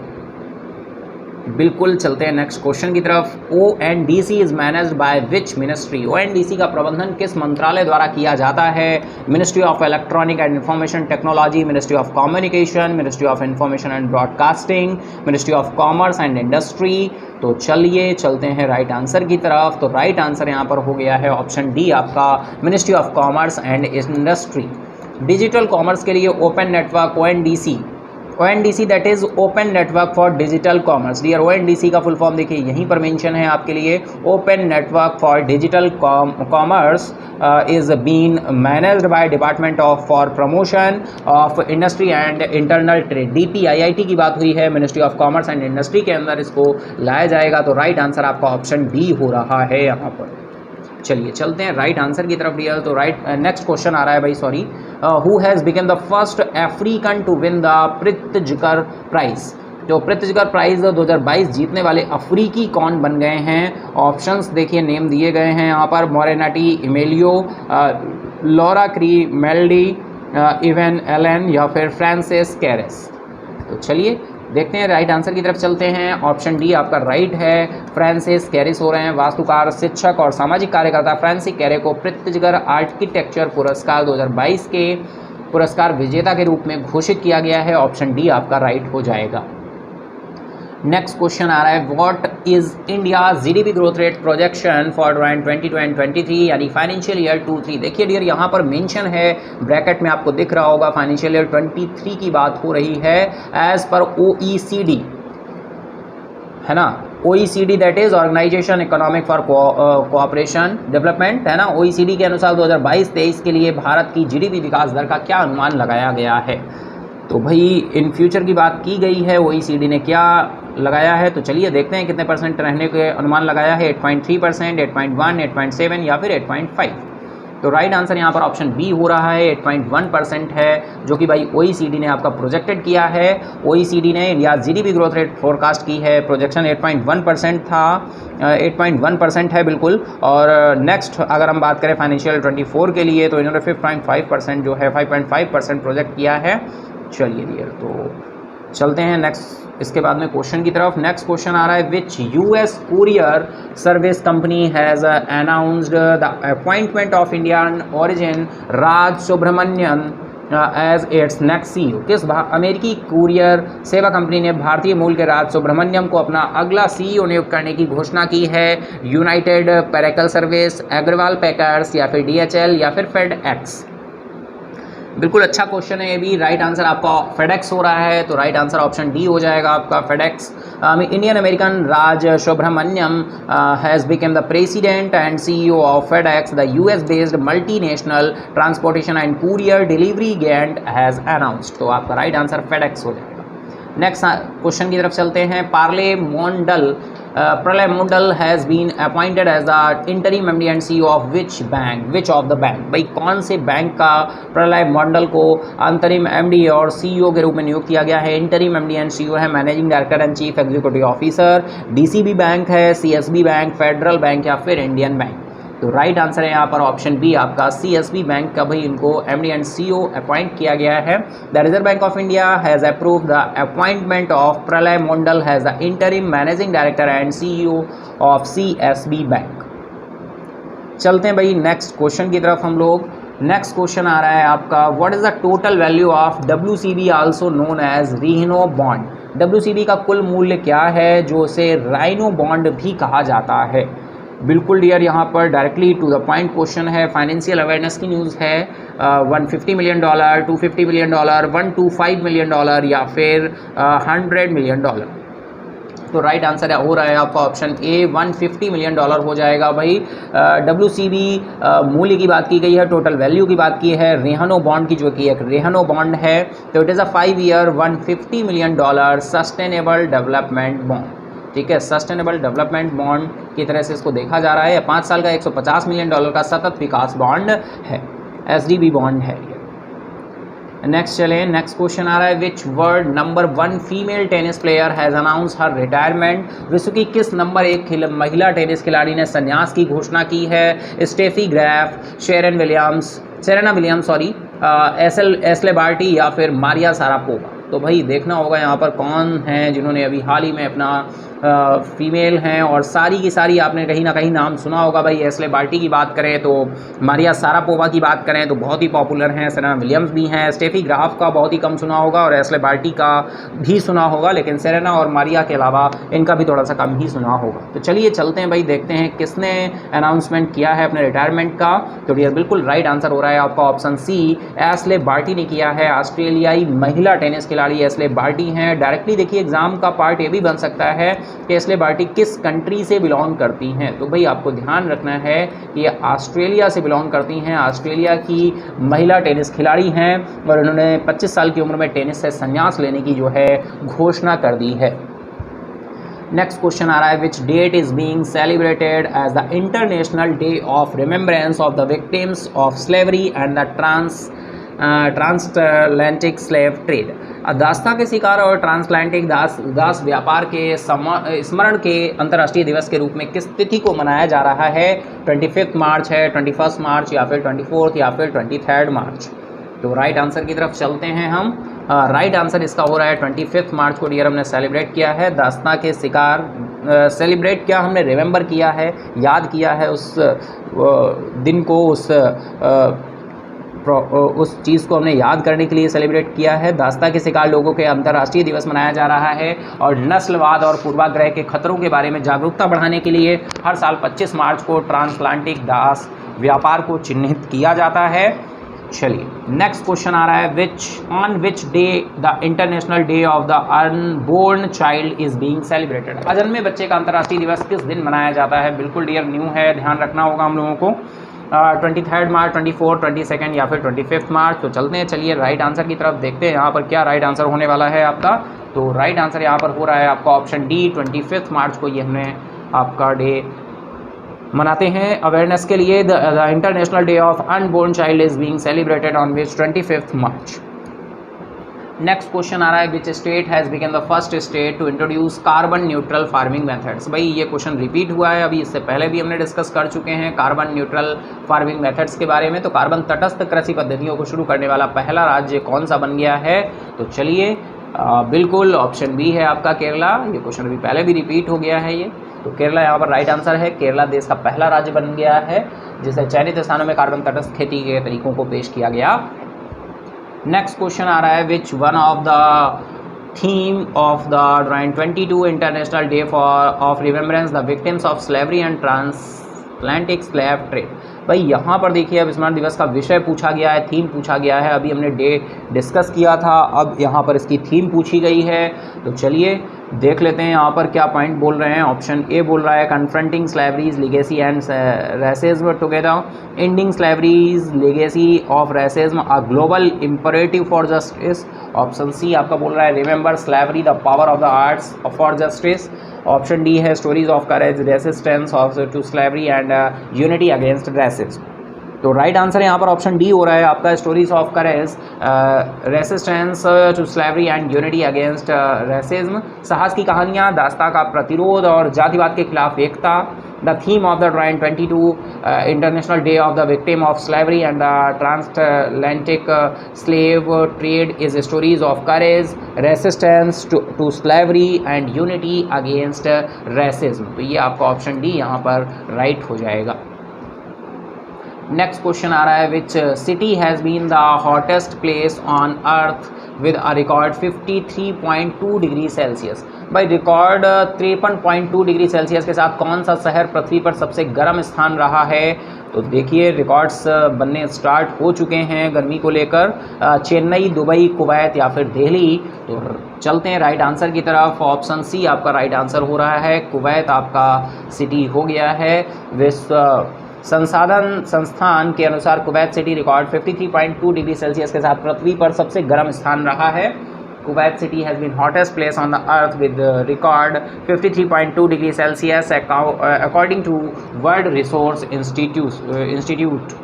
बिल्कुल चलते हैं नेक्स्ट क्वेश्चन की तरफ। ONDC is managed by which ministry. ONDC का प्रबंधन किस मंत्रालय द्वारा किया जाता है। Ministry of electronic and information technology, ministry of communication, ministry of information and broadcasting, ministry of commerce and industry. तो चलिए चलते हैं राइट आंसर की तरफ। तो राइट आंसर यहाँ पर हो गया है ऑप्शन डी आपका, ministry of commerce and industry. Digital commerce के लिए open network ONDC ONDC that is open network for digital commerce. Dear ONDC का फुल फॉर्म देखिए यहीं पर मेंशन है आपके लिए। Open network for digital commerce is been managed by department of for promotion of industry and internal trade. DPIIT की बात हुई है, ministry of commerce and industry के अंदर इसको लाया जाएगा। तो राइट आंसर आपका ऑप्शन डी हो रहा है यहाँ पर। चलिए चलते हैं राइट आंसर की तरफ डियर। तो राइट नेक्स्ट क्वेश्चन आ रहा है भाई, sorry, who has become the first African to win the Pritzker prize. जो प्रित्जकर प्राइज 2022 जीतने वाले अफ्रीकी कौन बन गए हैं? ऑप्शंस देखिए, नेम दिए गए हैं यहाँ पर, मोरेनाटी इमेलियो, लॉरा क्री मेल्डी, इवन एलन या फिर फ्रांसिस कैरेस। तो चलिए देखते हैं राइट आंसर की तरफ चलते हैं। ऑप्शन डी आपका राइट है, फ्रांसिस कैरिस हो रहे हैं। वास्तुकार, शिक्षक और सामाजिक कार्यकर्ता फ्रांसिस कैरे को प्रित्जकर आर्किटेक्चर पुरस्कार 2022 के पुरस्कार विजेता के रूप में घोषित किया गया है। ऑप्शन डी आपका राइट हो जाएगा। नेक्स्ट क्वेश्चन आ रहा है, what is India GDP growth rate projection for 2022-23 यानी फाइनेंशियल ईयर 23। देखिए डियर यहाँ पर मेंशन है, ब्रैकेट में आपको दिख रहा होगा, फाइनेंशियल ईयर 23 की बात हो रही है एज पर OECD, है ना। OECD that is organization economic for cooperation development, है ना। OECD के अनुसार 2022-23 के लिए भारत की GDP विकास दर का क्या अनुमान लगाया गया है? तो भाई इन फ्यूचर की बात की गई है, OECD ने क्या लगाया है? तो चलिए देखते हैं कितने परसेंट रहने के अनुमान लगाया है। 8.3%, 8.1, 8.7 या फिर 8.5। तो राइट आंसर यहाँ पर ऑप्शन बी हो रहा है, 8.1% है, जो कि भाई OECD ने आपका प्रोजेक्टेड किया है। OECD ने India GDP growth rate forecast की है, प्रोजेक्शन 8.1% था, 8.1% है बिल्कुल। और नेक्स्ट अगर हम बात करें फाइनेंशियल 24 के लिए तो इन्होंने 5.5% जो है 5.5% प्रोजेक्ट किया है। चलिए डियर तो चलते हैं नेक्स्ट इसके बाद में क्वेश्चन की तरफ। नेक्स्ट क्वेश्चन आ रहा है, which US courier service company has announced the appointment of Indian origin Raj Subramanian as its next CEO। किस अमेरिकी कुरियर सेवा कंपनी ने भारतीय मूल के राज सुब्रमण्यम को अपना अगला CEO नियुक्त करने की घोषणा की है? यूनाइटेड पैरेकल सर्विस, अग्रवाल पैकर्स या फिर DHL या फिर FedEx। बिल्कुल अच्छा क्वेश्चन है ये भी। राइट आंसर आपका FedEx हो रहा है, तो राइट आंसर ऑप्शन डी हो जाएगा आपका FedEx। Indian American Raj Subramaniam has become the president and CEO of FedEx, the US based multinational transportation and courier delivery giant has announced. तो आपका राइट आंसर FedEx हो जाएगा। नेक्स्ट क्वेश्चन की तरफ चलते हैं। Pralay Mondal has been appointed as the interim MD and CEO of which of the bank. भाई कौन से बैंक का प्रलय मोंडल को अंतरिम MD और CEO के रूप में नियुक्त किया गया है? इंटरिम MD एंड CEO है managing director and chief executive officer, DCB bank है, CSB बैंक, फेडरल बैंक या फिर इंडियन बैंक। तो राइट आंसर है यहाँ पर ऑप्शन बी आपका CSB बैंक का भाई इनको MD एंड CEO अपॉइंट किया गया है। The reserve bank of India has approved the appointment of Pralay Mondal has the interim managing director and CEO of CSB bank. चलते हैं भाई नेक्स्ट क्वेश्चन की तरफ हम लोग। नेक्स्ट क्वेश्चन आ रहा है आपका, what is the total value of WCB also known as rhino bond. WCB का कुल मूल्य क्या है, जो उसे राइनो बॉन्ड भी कहा जाता है? बिल्कुल डियर यहाँ पर directly to the point question है, फाइनेंशियल अवेयरनेस की न्यूज़ है। $150 मिलियन, $250 मिलियन, $125 मिलियन या फिर $100 मिलियन। तो राइट आंसर हो रहा है आपका ऑप्शन ए, $150 मिलियन हो जाएगा भाई। WCB मूल्य की बात की गई है, टोटल वैल्यू की बात की है रेहनो बॉन्ड की, जो कि एक रेहनो बॉन्ड है। तो it is a 5 year $150 million sustainable development bond. ठीक है, सस्टेनेबल डेवलपमेंट बॉन्ड की तरह से इसको देखा जा रहा है। 5 साल का $150 मिलियन का सतत विकास बॉन्ड है, SDB बॉन्ड है। नेक्स्ट चलें, नेक्स्ट क्वेश्चन आ रहा है, विच world number 1 female tennis player has announce her retirement. विश्व की किस नंबर 1 महिला टेनिस खिलाड़ी ने संन्यास की घोषणा की है? Steffi Graf, Serena Williams Ashleigh Barty या फिर मारिया सारापोवा। तो भाई देखना होगा यहाँ पर कौन हैं जिन्होंने अभी हाल ही में अपना फीमेल हैं और सारी की सारी आपने कहीं ना कहीं नाम सुना होगा भाई। एशले बार्टी की बात करें तो मारिया सारापोवा की बात करें तो बहुत ही पॉपुलर हैं। सेरेना विलियम्स भी हैं। स्टेफी ग्राफ का बहुत ही कम सुना होगा और एशले बार्टी का भी सुना होगा, लेकिन सेरेना और मारिया के अलावा इनका भी थोड़ा सा कम ही सुना होगा। तो चलिए चलते हैं भाई, देखते हैं किसने अनाउंसमेंट किया है अपने रिटायरमेंट का। तो डियर बिल्कुल राइट आंसर हो रहा है आपका ऑप्शन सी, एशले बार्टी ने किया है। ऑस्ट्रेलियाई महिला टेनिस खिलाड़ी एशले बार्टी हैं। डायरेक्टली देखिए एग्जाम का पार्ट ये भी बन सकता है कि एशले बार्टी किस कंट्री से बिलोंग करती हैं। तो भाई आपको ध्यान रखना है कि ये ऑस्ट्रेलिया से बिलोंग करती हैं। ऑस्ट्रेलिया की महिला टेनिस खिलाड़ी हैं और उन्होंने 25 साल की उम्र में टेनिस से संन्यास लेने की जो है घोषणा कर दी है। नेक्स्ट क्वेश्चन आ रहा है, which date is being celebrated as the international day of remembrance of the victims of slavery and the transatlantic slave trade. दास्ता के शिकार और ट्रांसअटलांटिक दास व्यापार के स्मरण के अंतर्राष्ट्रीय दिवस के रूप में किस तिथि को मनाया जा रहा है? 25 मार्च है, 21 मार्च या फिर 24 या फिर 23 मार्च। तो राइट आंसर की तरफ चलते हैं हम। राइट आंसर इसका हो रहा है 25 मार्च को डियर हमने सेलिब्रेट किया है। दास्ता के शिकार सेलिब्रेट किया हमने, रिमेंबर किया है, याद किया है उस दिन को, उस चीज़ को हमने याद करने के लिए सेलिब्रेट किया है। दास्ता के शिकार लोगों के अंतर्राष्ट्रीय दिवस मनाया जा रहा है और नस्लवाद और पूर्वाग्रह के खतरों के बारे में जागरूकता बढ़ाने के लिए हर साल 25 मार्च को ट्रांसअटलांटिक दास व्यापार को चिन्हित किया जाता है। चलिए नेक्स्ट क्वेश्चन आ रहा है, on which day the international day of the unborn child is being celebrated. अजन्मे बच्चे का अंतर्राष्ट्रीय दिवस किस दिन मनाया जाता है? बिल्कुल डियर न्यू है, ध्यान रखना होगा हम लोगों को। 23 मार्च, 24, 22 या फिर 25 मार्च। तो चलते हैं, चलिए राइट आंसर की तरफ देखते हैं यहाँ पर क्या राइट आंसर होने वाला है आपका। तो राइट आंसर यहाँ पर हो रहा है आपका ऑप्शन डी, 25 मार्च को ये हमने आपका डे मनाते हैं अवेयरनेस के लिए। The international day of unborn child is being celebrated on which 25 March. Next question आ रहा है, which state has become the first state to introduce carbon neutral farming methods. भाई ये क्वेश्चन रिपीट हुआ है, अभी इससे पहले भी हमने डिस्कस कर चुके हैं कार्बन न्यूट्रल फार्मिंग मेथड्स के बारे में। तो कार्बन तटस्थ कृषि पद्धतियों को शुरू करने वाला पहला राज्य कौन सा बन गया है? तो चलिए बिल्कुल ऑप्शन बी है आपका केरला। ये क्वेश्चन अभी पहले भी रिपीट हो गया है ये, तो केरला यहाँ पर राइट आंसर है। केरला देश का पहला राज्य बन गया है जिसे चयनित स्थानों में कार्बन तटस्थ खेती के तरीकों को पेश किया गया। नेक्स्ट क्वेश्चन आ रहा है, which one of the theme of the 22 international day of remembrance the victims of slavery and transatlantic slave trade. भाई यहाँ पर देखिए अब स्मरण दिवस का विषय पूछा गया है, थीम पूछा गया है। अभी हमने डे डिस्कस किया था, अब यहाँ पर इसकी थीम पूछी गई है। तो चलिए देख लेते हैं यहाँ पर क्या पॉइंट बोल रहे हैं। ऑप्शन ए बोल रहा है, confronting slavery's legacy and racism together, ending slavery's legacy of racism, a global imperative for justice. Option C आपका बोल रहा है, remember slavery the power of the arts for justice. Option D है, stories of courage, resistance of to slavery and unity against racism. तो राइट आंसर यहाँ पर ऑप्शन डी हो रहा है आपका, stories of courage, resistance to slavery and unity against racism. साहस की कहानियाँ, दास्ता का प्रतिरोध और जातिवाद के खिलाफ एकता। The theme of the 22 international day of the victim of slavery and the transatlantic slave trade is stories of courage, resistance to slavery and unity against racism. तो ये आपका ऑप्शन डी यहाँ पर राइट हो जाएगा। नेक्स्ट क्वेश्चन आ रहा है, which city has been the hottest place on earth with a record 53.2 degree Celsius. भाई रिकॉर्ड 53.2 डिग्री सेल्सियस के साथ कौन सा शहर पृथ्वी पर सबसे गर्म स्थान रहा है? तो देखिए रिकॉर्ड्स बनने स्टार्ट हो चुके हैं गर्मी को लेकर, चेन्नई, दुबई, कुवैत या फिर दिल्ली। तो चलते हैं राइट आंसर की तरफ। ऑप्शन सी आपका राइट आंसर हो रहा है, कुवैत आपका सिटी हो गया है। विश्व संसाधन संस्थान के अनुसार Kuwait city record 53.2 degree Celsius के साथ पृथ्वी पर सबसे गर्म स्थान रहा है। Kuwait city has been hottest place on the earth with record 53.2 degree Celsius according to world resource institute.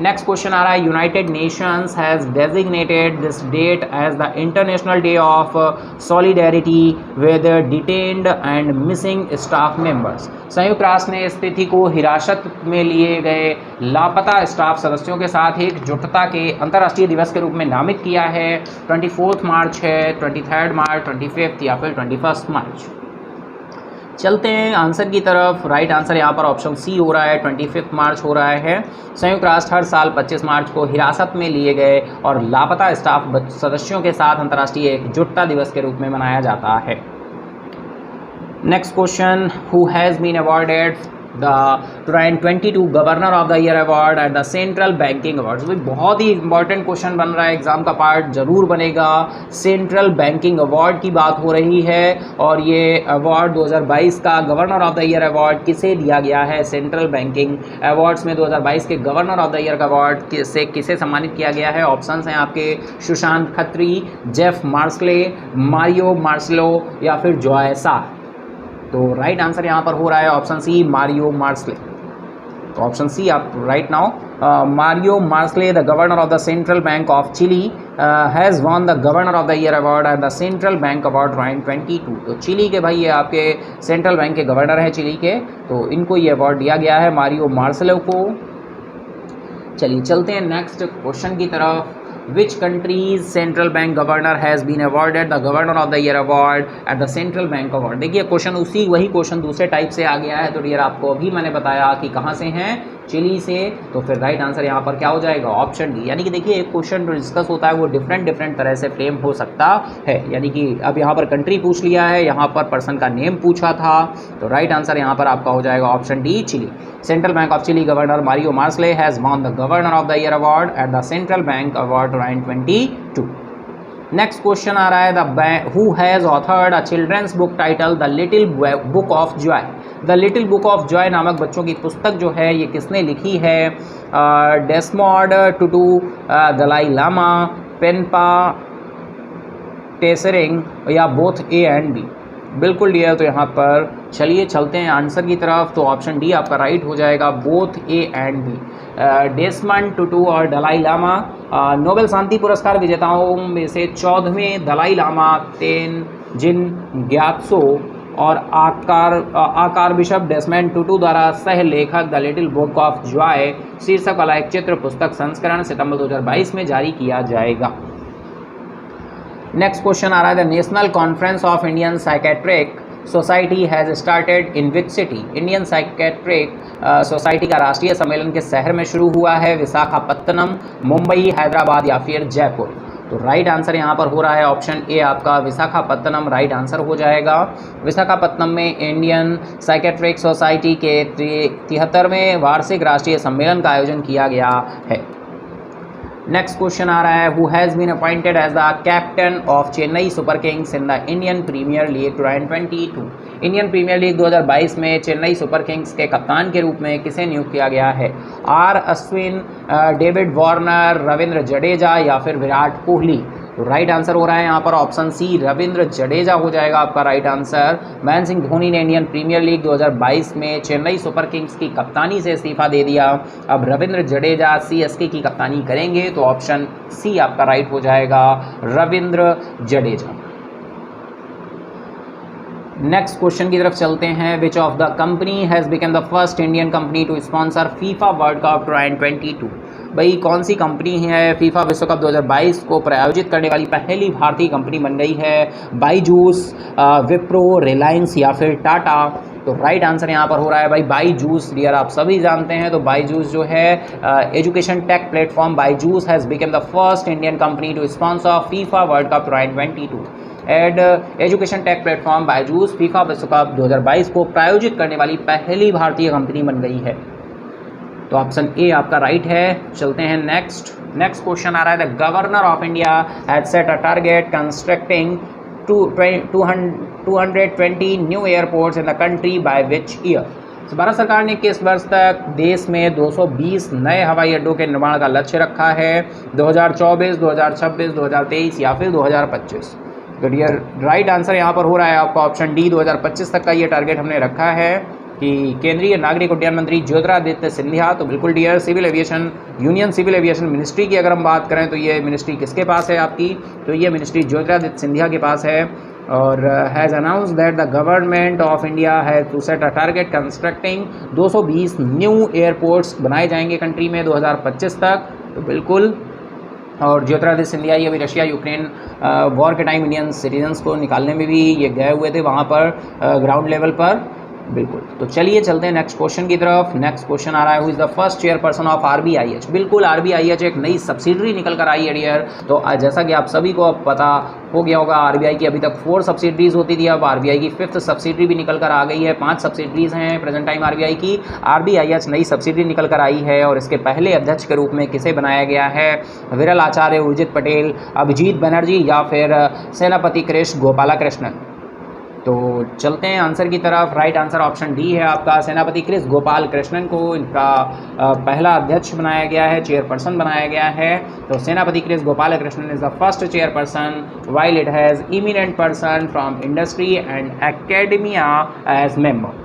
Next question आ रहा है, united nations has designated this date as the international day of solidarity with detained and missing staff members. संयुक्त राष्ट्र ने इस तिथि को हिरासत में लिए गए लापता स्टाफ सदस्यों के साथ एकजुटता के अंतर्राष्ट्रीय दिवस के रूप में नामित किया है। 24 मार्च है, 23 मार्च, 25 या फिर 21 मार्च। चलते हैं आंसर की तरफ। राइट आंसर यहाँ पर ऑप्शन सी हो रहा है, 25 मार्च हो रहा है। संयुक्त राष्ट्र हर साल 25 मार्च को हिरासत में लिए गए और लापता स्टाफ सदस्यों के साथ अंतर्राष्ट्रीय एकजुटता दिवस के रूप में मनाया जाता है। Next question, who has been awarded the 2022 governor of the year award at the central banking awards. भाई बहुत ही इंपॉर्टेंट क्वेश्चन बन रहा है, एग्जाम का पार्ट जरूर बनेगा। सेंट्रल बैंकिंग अवार्ड की बात हो रही है और ये अवार्ड 2022 का governor of the year award किसे दिया गया है? सेंट्रल बैंकिंग अवार्ड्स में 2022 के गवर्नर ऑफ द ईयर का अवार्ड किसे सम्मानित किया गया है? ऑप्शंस हैं आपके, Sushant Khatri, Jeff Marcel, Mario Marcelo या फिर जॉय शाह। तो राइट आंसर यहाँ पर हो रहा है ऑप्शन सी, मारियो मार्सले। तो ऑप्शन सी आप right now, Mario Marcel the governor of the central bank of Chile has won the governor of the year award at the central bank award 2022। तो चिली के भाई ये आपके सेंट्रल बैंक के गवर्नर हैं चिली के, तो इनको ये अवार्ड दिया गया है मारियो मार्सले को। चलिए चलते हैं नेक्स्ट क्वेश्चन की तरफ। Which country's central bank governor has been awarded the governor of the year award at the central bank award? देखिए क्वेश्चन वही क्वेश्चन दूसरे टाइप से आ गया है। तो डियर आपको अभी मैंने बताया कि कहाँ से हैं, चिली से। तो फिर राइट आंसर यहाँ पर क्या हो जाएगा? Option D. यानी कि देखिए एक क्वेश्चन जो डिस्कस होता है वो डिफरेंट तरह से फ्रेम हो सकता है। यानी कि अब यहाँ पर कंट्री पूछ लिया है, यहाँ पर पर्सन का नेम पूछा था। तो राइट आंसर यहाँ पर आपका हो जाएगा option D, Chile. Central bank of Chile governor Mario Marcel has won the governor of the year award at the central bank award 2022। Next question आ रहा है, who has authored a children's book title the little book of joy. The little book of joy नामक बच्चों की पुस्तक जो है ये किसने लिखी है? डेस्मोंड टुटू, दलाई लामा, पेनपा टेसरिंग या बोथ ए एंड बी? बिल्कुल डियर, तो यहाँ पर चलिए चलते हैं आंसर की तरफ। तो ऑप्शन डी आपका राइट हो जाएगा, both A and B. Desmond Tutu और दलाई लामा नोबेल शांति पुरस्कार विजेताओं में से 14वें दलाई लामा तेनजिन ग्यात्सो और आकार बिशप डेस्मंड टुटू द्वारा सह लेखक the little book of Joy शीर्षक वाला एक चित्र पुस्तक संस्करण सितंबर 2022 में जारी किया जाएगा। नेक्स्ट क्वेश्चन आ रहा है, the national conference of Indian psychiatric society has started in which city? Indian psychiatric society का राष्ट्रीय सम्मेलन किस शहर में शुरू हुआ है? विशाखापत्तनम, मुंबई, हैदराबाद या फिर जयपुर? तो राइट आंसर यहाँ पर हो रहा है ऑप्शन ए आपका, विशाखापत्तनम राइट आंसर हो जाएगा। विशाखापत्तनम में इंडियन साइकेट्रिक सोसाइटी के 73वें वार्षिक राष्ट्रीय सम्मेलन का आयोजन किया गया है। नेक्स्ट क्वेश्चन आ रहा है, who has been appointed as the captain of Chennai super kings in the Indian premier league 2022? Indian premier league 2022 में चेन्नई सुपर किंग्स के कप्तान के रूप में किसे नियुक्त किया गया है? R Ashwin, David Warner, Ravindra Jadeja या फिर विराट कोहली? तो राइट आंसर हो रहा है यहाँ पर ऑप्शन सी, रविंद्र जडेजा हो जाएगा आपका राइट आंसर। महेंद्र सिंह धोनी ने इंडियन प्रीमियर लीग 2022 में चेन्नई सुपर किंग्स की कप्तानी से इस्तीफा दे दिया। अब रविंद्र जडेजा सीएसके की कप्तानी करेंगे। तो ऑप्शन सी आपका राइट हो जाएगा, रविंद्र जडेजा। नेक्स्ट क्वेश्चन की तरफ चलते हैं, which of the company has become the first Indian company to sponsor FIFA world cup 2022? भाई कौन सी कंपनी है फीफा विश्व कप 2022 को प्रायोजित करने वाली पहली भारतीय कंपनी बन गई है? बाईजूस, विप्रो, रिलायंस या फिर टाटा? तो राइट आंसर यहाँ पर हो रहा है भाई बाईजूस। डियर आप सभी जानते हैं, तो बाईजूस जो है education tech platform Byju's has become the first Indian company to sponsor FIFA world cup 2022। Education tech platform Byju's FIFA विश्व कप 2022 को प्रायोजित करने वाली पहली भारतीय कंपनी बन गई है। तो ऑप्शन ए आपका राइट है। चलते हैं नेक्स्ट क्वेश्चन आ रहा है, the governor of India has set a target constructing 220 new airports in the country by which year? Bharat सरकार ने किस वर्ष तक देश में 220 नए हवाई अड्डों के निर्माण का लक्ष्य रखा है? 2024, 2026, 2023 या फिर 2025? तो डियर राइट आंसर यहाँ पर हो रहा है आपका ऑप्शन डी, 2025 तक का ये टारगेट हमने रखा है कि केंद्रीय नागरिक उड्डयन मंत्री ज्योतिरादित्य सिंधिया। तो बिल्कुल dear, civil aviation union civil aviation ministry की अगर हम बात करें तो ये मिनिस्ट्री किसके पास है आपकी? तो ये मिनिस्ट्री ज्योतिरादित्य सिंधिया के पास है। और has announce that the government of India has to set a target constructing 220 new airports बनाए जाएंगे कंट्री में 2025 तक। तो बिल्कुल और ज्योतिरादित्य सिंधिया ये अभी रशिया यूक्रेन वॉर के टाइम इंडियन सिटीजन्स को निकालने में भी ये गए हुए थे वहाँ पर ग्राउंड लेवल पर। बिल्कुल, तो चलिए चलते हैं नेक्स्ट क्वेश्चन की तरफ। नेक्स्ट क्वेश्चन आ रहा है, who is the first chairperson of RBIH. बिल्कुल, आरबीआईएच एक नई सब्सिडरी निकल कर आई है डियर। तो जैसा कि आप सभी को अब पता हो गया होगा, आरबीआई की अभी तक 4 सब्सिडरीज होती थी, अब आरबीआई की 5th सब्सिडरी भी निकल कर आ गई है। 5 सब्सिडरीज हैं प्रेजेंट टाइम आरबीआई की। आरबीआईएच नई सब्सिडरी निकल कर आई है और इसके पहले अध्यक्ष के रूप में किसे बनाया गया है? विरल आचार्य, उर्जित पटेल, अभिजीत बनर्जी या फिर सेनापति कृष्ण गोपालकृष्णन। तो चलते हैं आंसर की तरफ। राइट आंसर ऑप्शन डी है आपका, सेनापति कृष्ण गोपाल कृष्णन को इनका पहला अध्यक्ष बनाया गया है, चेयरपर्सन बनाया गया है। तो Senapati Krishna Gopal Krishnan is the first chairperson while it has eminent person from industry and academia as member.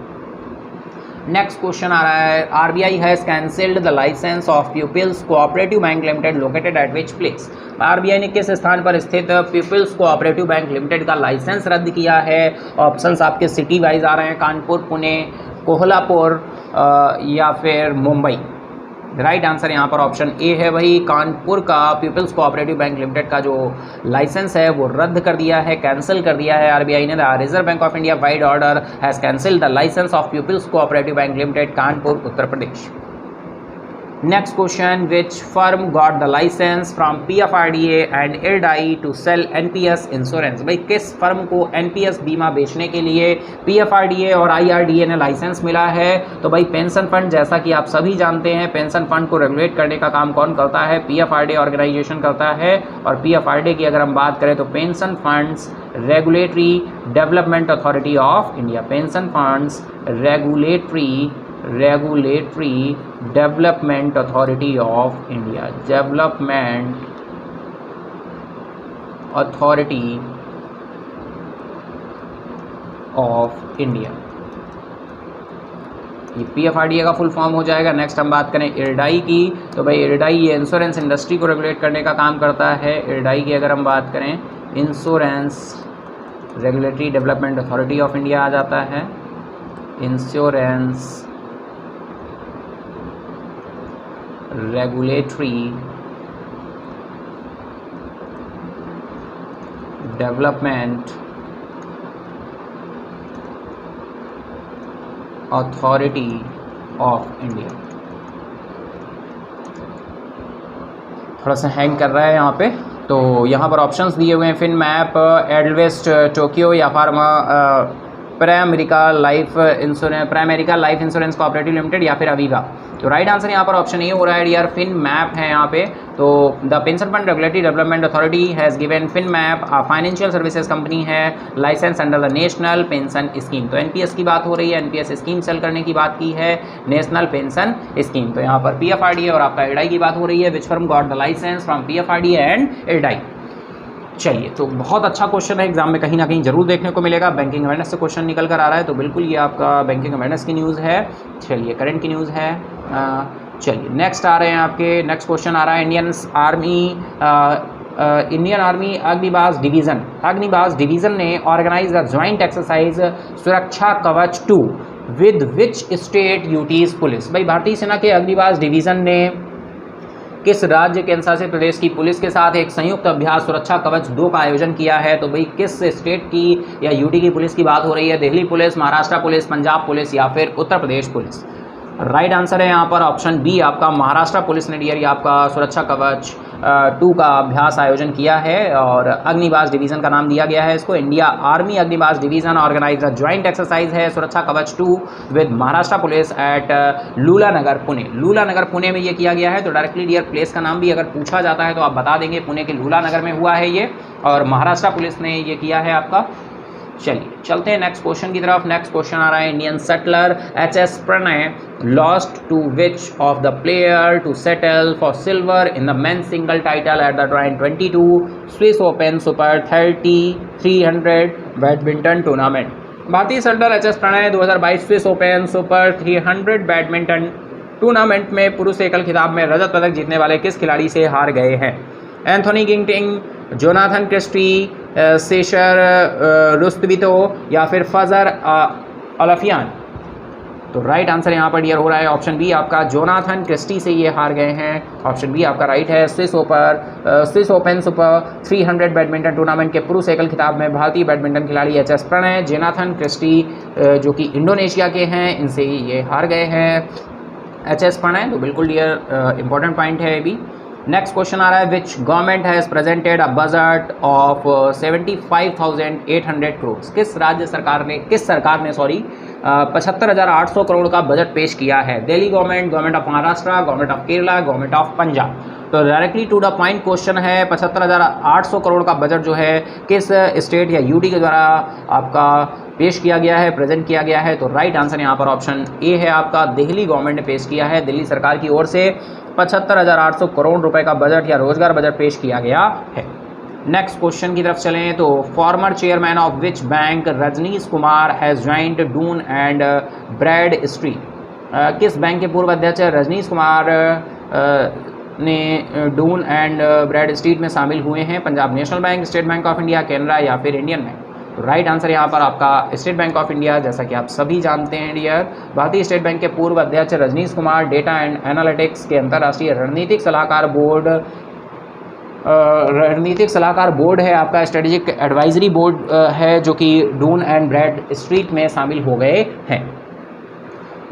Next question आ रहा है, RBI has cancelled the licence of people's cooperative bank limited located at which place. RBI ने किस स्थान पर स्थित पीपल्स कोऑपरेटिव बैंक लिमिटेड का लाइसेंस रद्द किया है? ऑप्शंस आपके सिटी वाइज आ रहे हैं, कानपुर, पुणे, कोल्हापुर या फिर मुंबई। राइट आंसर यहाँ पर ऑप्शन ए है भाई, कानपुर का पीपल्स कोऑपरेटिव बैंक लिमिटेड का जो लाइसेंस है वो रद्द कर दिया है, कैंसिल कर दिया है आरबीआई ने। The reserve bank of India vide order has cancelled the licence of people's cooperative bank limited, Kanpur, Uttar Pradesh. Next question, which firm got the licence from PFRDA and IRDAI to sell NPS insurance. भाई किस फर्म को एनपीएस बीमा बेचने के लिए पीएफआरडीए और IRDA ने लाइसेंस मिला है? तो भाई पेंशन फंड, जैसा कि आप सभी जानते हैं पेंशन फंड को रेगुलेट करने का काम कौन करता है? पीएफआरडीए ऑर्गेनाइजेशन करता है। और पीएफआरडीए की अगर हम बात करें तो pension funds regulatory development authority of India, pension funds regulatory development authority of India, development authority of India, ये पीएफआरडीए का फुल फॉर्म हो जाएगा। नेक्स्ट हम बात करें IRDAI की, तो भाई IRDAI ये इंश्योरेंस इंडस्ट्री को रेगुलेट करने का काम करता है। IRDAI की अगर हम बात करें, insurance regulatory development authority of India आ जाता है, insurance regulatory development authority of India. थोड़ा सा हैंग कर रहा है यहाँ पे, तो यहाँ पर ऑप्शंस दिए हुए हैं, फिनमैप, एडवेस्ट, टोक्यो या pharma, Primerica life insurance cooperative limited या फिर अवीवा। तो राइट आंसर यहाँ पर ऑप्शन ए हो रहा है यार, फिनमैप है यहाँ पे। तो the pension fund regulatory development authority has given Finmapp financial services company है, licence under the national pension scheme. तो एनपीएस की बात हो रही है, एनपीएस स्कीम सेल करने की बात की है, नेशनल पेंशन स्कीम। तो यहाँ पर पीएफआरडीए और आपका IRDAI की बात हो रही है, which firm got the licence from PFRDA and IRDAI। चलिए, तो बहुत अच्छा क्वेश्चन है, एग्जाम में कहीं ना कहीं जरूर देखने को मिलेगा। बैंकिंग अवेयरनेस से क्वेश्चन निकल कर आ रहा है, तो बिल्कुल ये आपका बैंकिंग अवेयरनेस की न्यूज़ है। चलिए, करंट की न्यूज़ है। चलिए नेक्स्ट आ रहे हैं आपके, नेक्स्ट क्वेश्चन आ रहा है, इंडियन आर्मी अग्निबाज डिवीज़न ने ऑर्गेनाइज द ज्वाइंट एक्सरसाइज सुरक्षा Kavach 2 with which state UTs police. भाई भारतीय सेना के अग्निबाज डिवीज़न ने किस राज्य केंद्र शासित प्रदेश की पुलिस के साथ एक संयुक्त अभ्यास सुरक्षा कवच 2 का आयोजन किया है? तो भाई किस स्टेट की या यूटी की पुलिस की बात हो रही है? Delhi police, Maharashtra police, Punjab police या फिर Uttar Pradesh police. Right answer है यहाँ पर ऑप्शन बी आपका, महाराष्ट्र पुलिस ने डियर आपका सुरक्षा कवच 2 का अभ्यास आयोजन किया है और अग्निबाज डिवीज़न का नाम दिया गया है इसको। India army Agnibaaz division organise the joint exercise है Suraksha Kavach 2 with Maharashtra police at Lullanagar Pune. Lullanagar Pune में ये किया गया है। तो डायरेक्टली डियर प्लेस का नाम भी अगर पूछा जाता है तो आप बता देंगे पुणे के लूलानगर में हुआ है ये, और महाराष्ट्र पुलिस ने ये किया है आपका। चलिए चलते हैं नेक्स्ट क्वेश्चन की तरफ। नेक्स्ट क्वेश्चन आ रहा है, Indian shuttler HS Prannoy lost to which of the player to settle for silver in the men single title at the 2022 Swiss open super 300 badminton tournament. भारतीय shuttler HS Prannoy 2022 Swiss open super 300 badminton tournament में पुरुष एकल खिताब में रजत पदक जीतने वाले किस खिलाड़ी से हार गए हैं? एंथोनी गिंगटिंग, जोनाथन क्रिस्टी, सेशर रुस्तवितो या फिर फजर अलफियान। तो राइट आंसर यहाँ पर डियर हो रहा है ऑप्शन बी आपका, जोनाथन क्रिस्टी से ये हार गए हैं। ऑप्शन बी आपका राइट है। Swiss open super 300 badminton tournament के पुरुष एकल खिताब में भारतीय बैडमिंटन खिलाड़ी H S Prannoy Jonathan Christie जो कि इंडोनेशिया के हैं, इनसे ये हार गए हैं एच एस प्रणय। तो बिल्कुल डियर इंपॉर्टेंट पॉइंट है ये भी। नेक्स्ट क्वेश्चन आ रहा है, which government has presented a budget of 75,800 crore. किस सरकार ने 75,800 करोड़ का बजट पेश किया है? Delhi government, government of Maharashtra, government of Kerala, government of Punjab. तो directly to the point question है, 75,800 करोड़ का बजट जो है किस स्टेट या यूटी के द्वारा आपका पेश किया गया है, प्रेजेंट किया गया है? तो राइट आंसर यहाँ पर ऑप्शन ए है आपका, दिल्ली गवर्नमेंट ने पेश किया है। दिल्ली सरकार की ओर से 75,800 करोड़ रुपए का बजट या रोजगार बजट पेश किया गया है। नेक्स्ट क्वेश्चन की तरफ चलें तो former chairman of which bank Rajnish Kumar has joined Dun and Bradstreet. किस बैंक के पूर्व अध्यक्ष रजनीश कुमार ने डून एंड ब्रैड स्ट्रीट में शामिल हुए हैं? Punjab national bank, state bank of India, Canara या फिर इंडियन बैंक? तो राइट आंसर यहाँ पर आपका स्टेट बैंक ऑफ इंडिया। जैसा कि आप सभी जानते हैं डियर, भारतीय स्टेट बैंक के पूर्व अध्यक्ष Rajnish Kumar data and analytics के अंतर्राष्ट्रीय रणनीतिक सलाहकार बोर्ड है आपका, स्ट्रेटेजिक एडवाइजरी बोर्ड है जो कि डून एंड ब्रैड स्ट्रीट में शामिल हो गए हैं।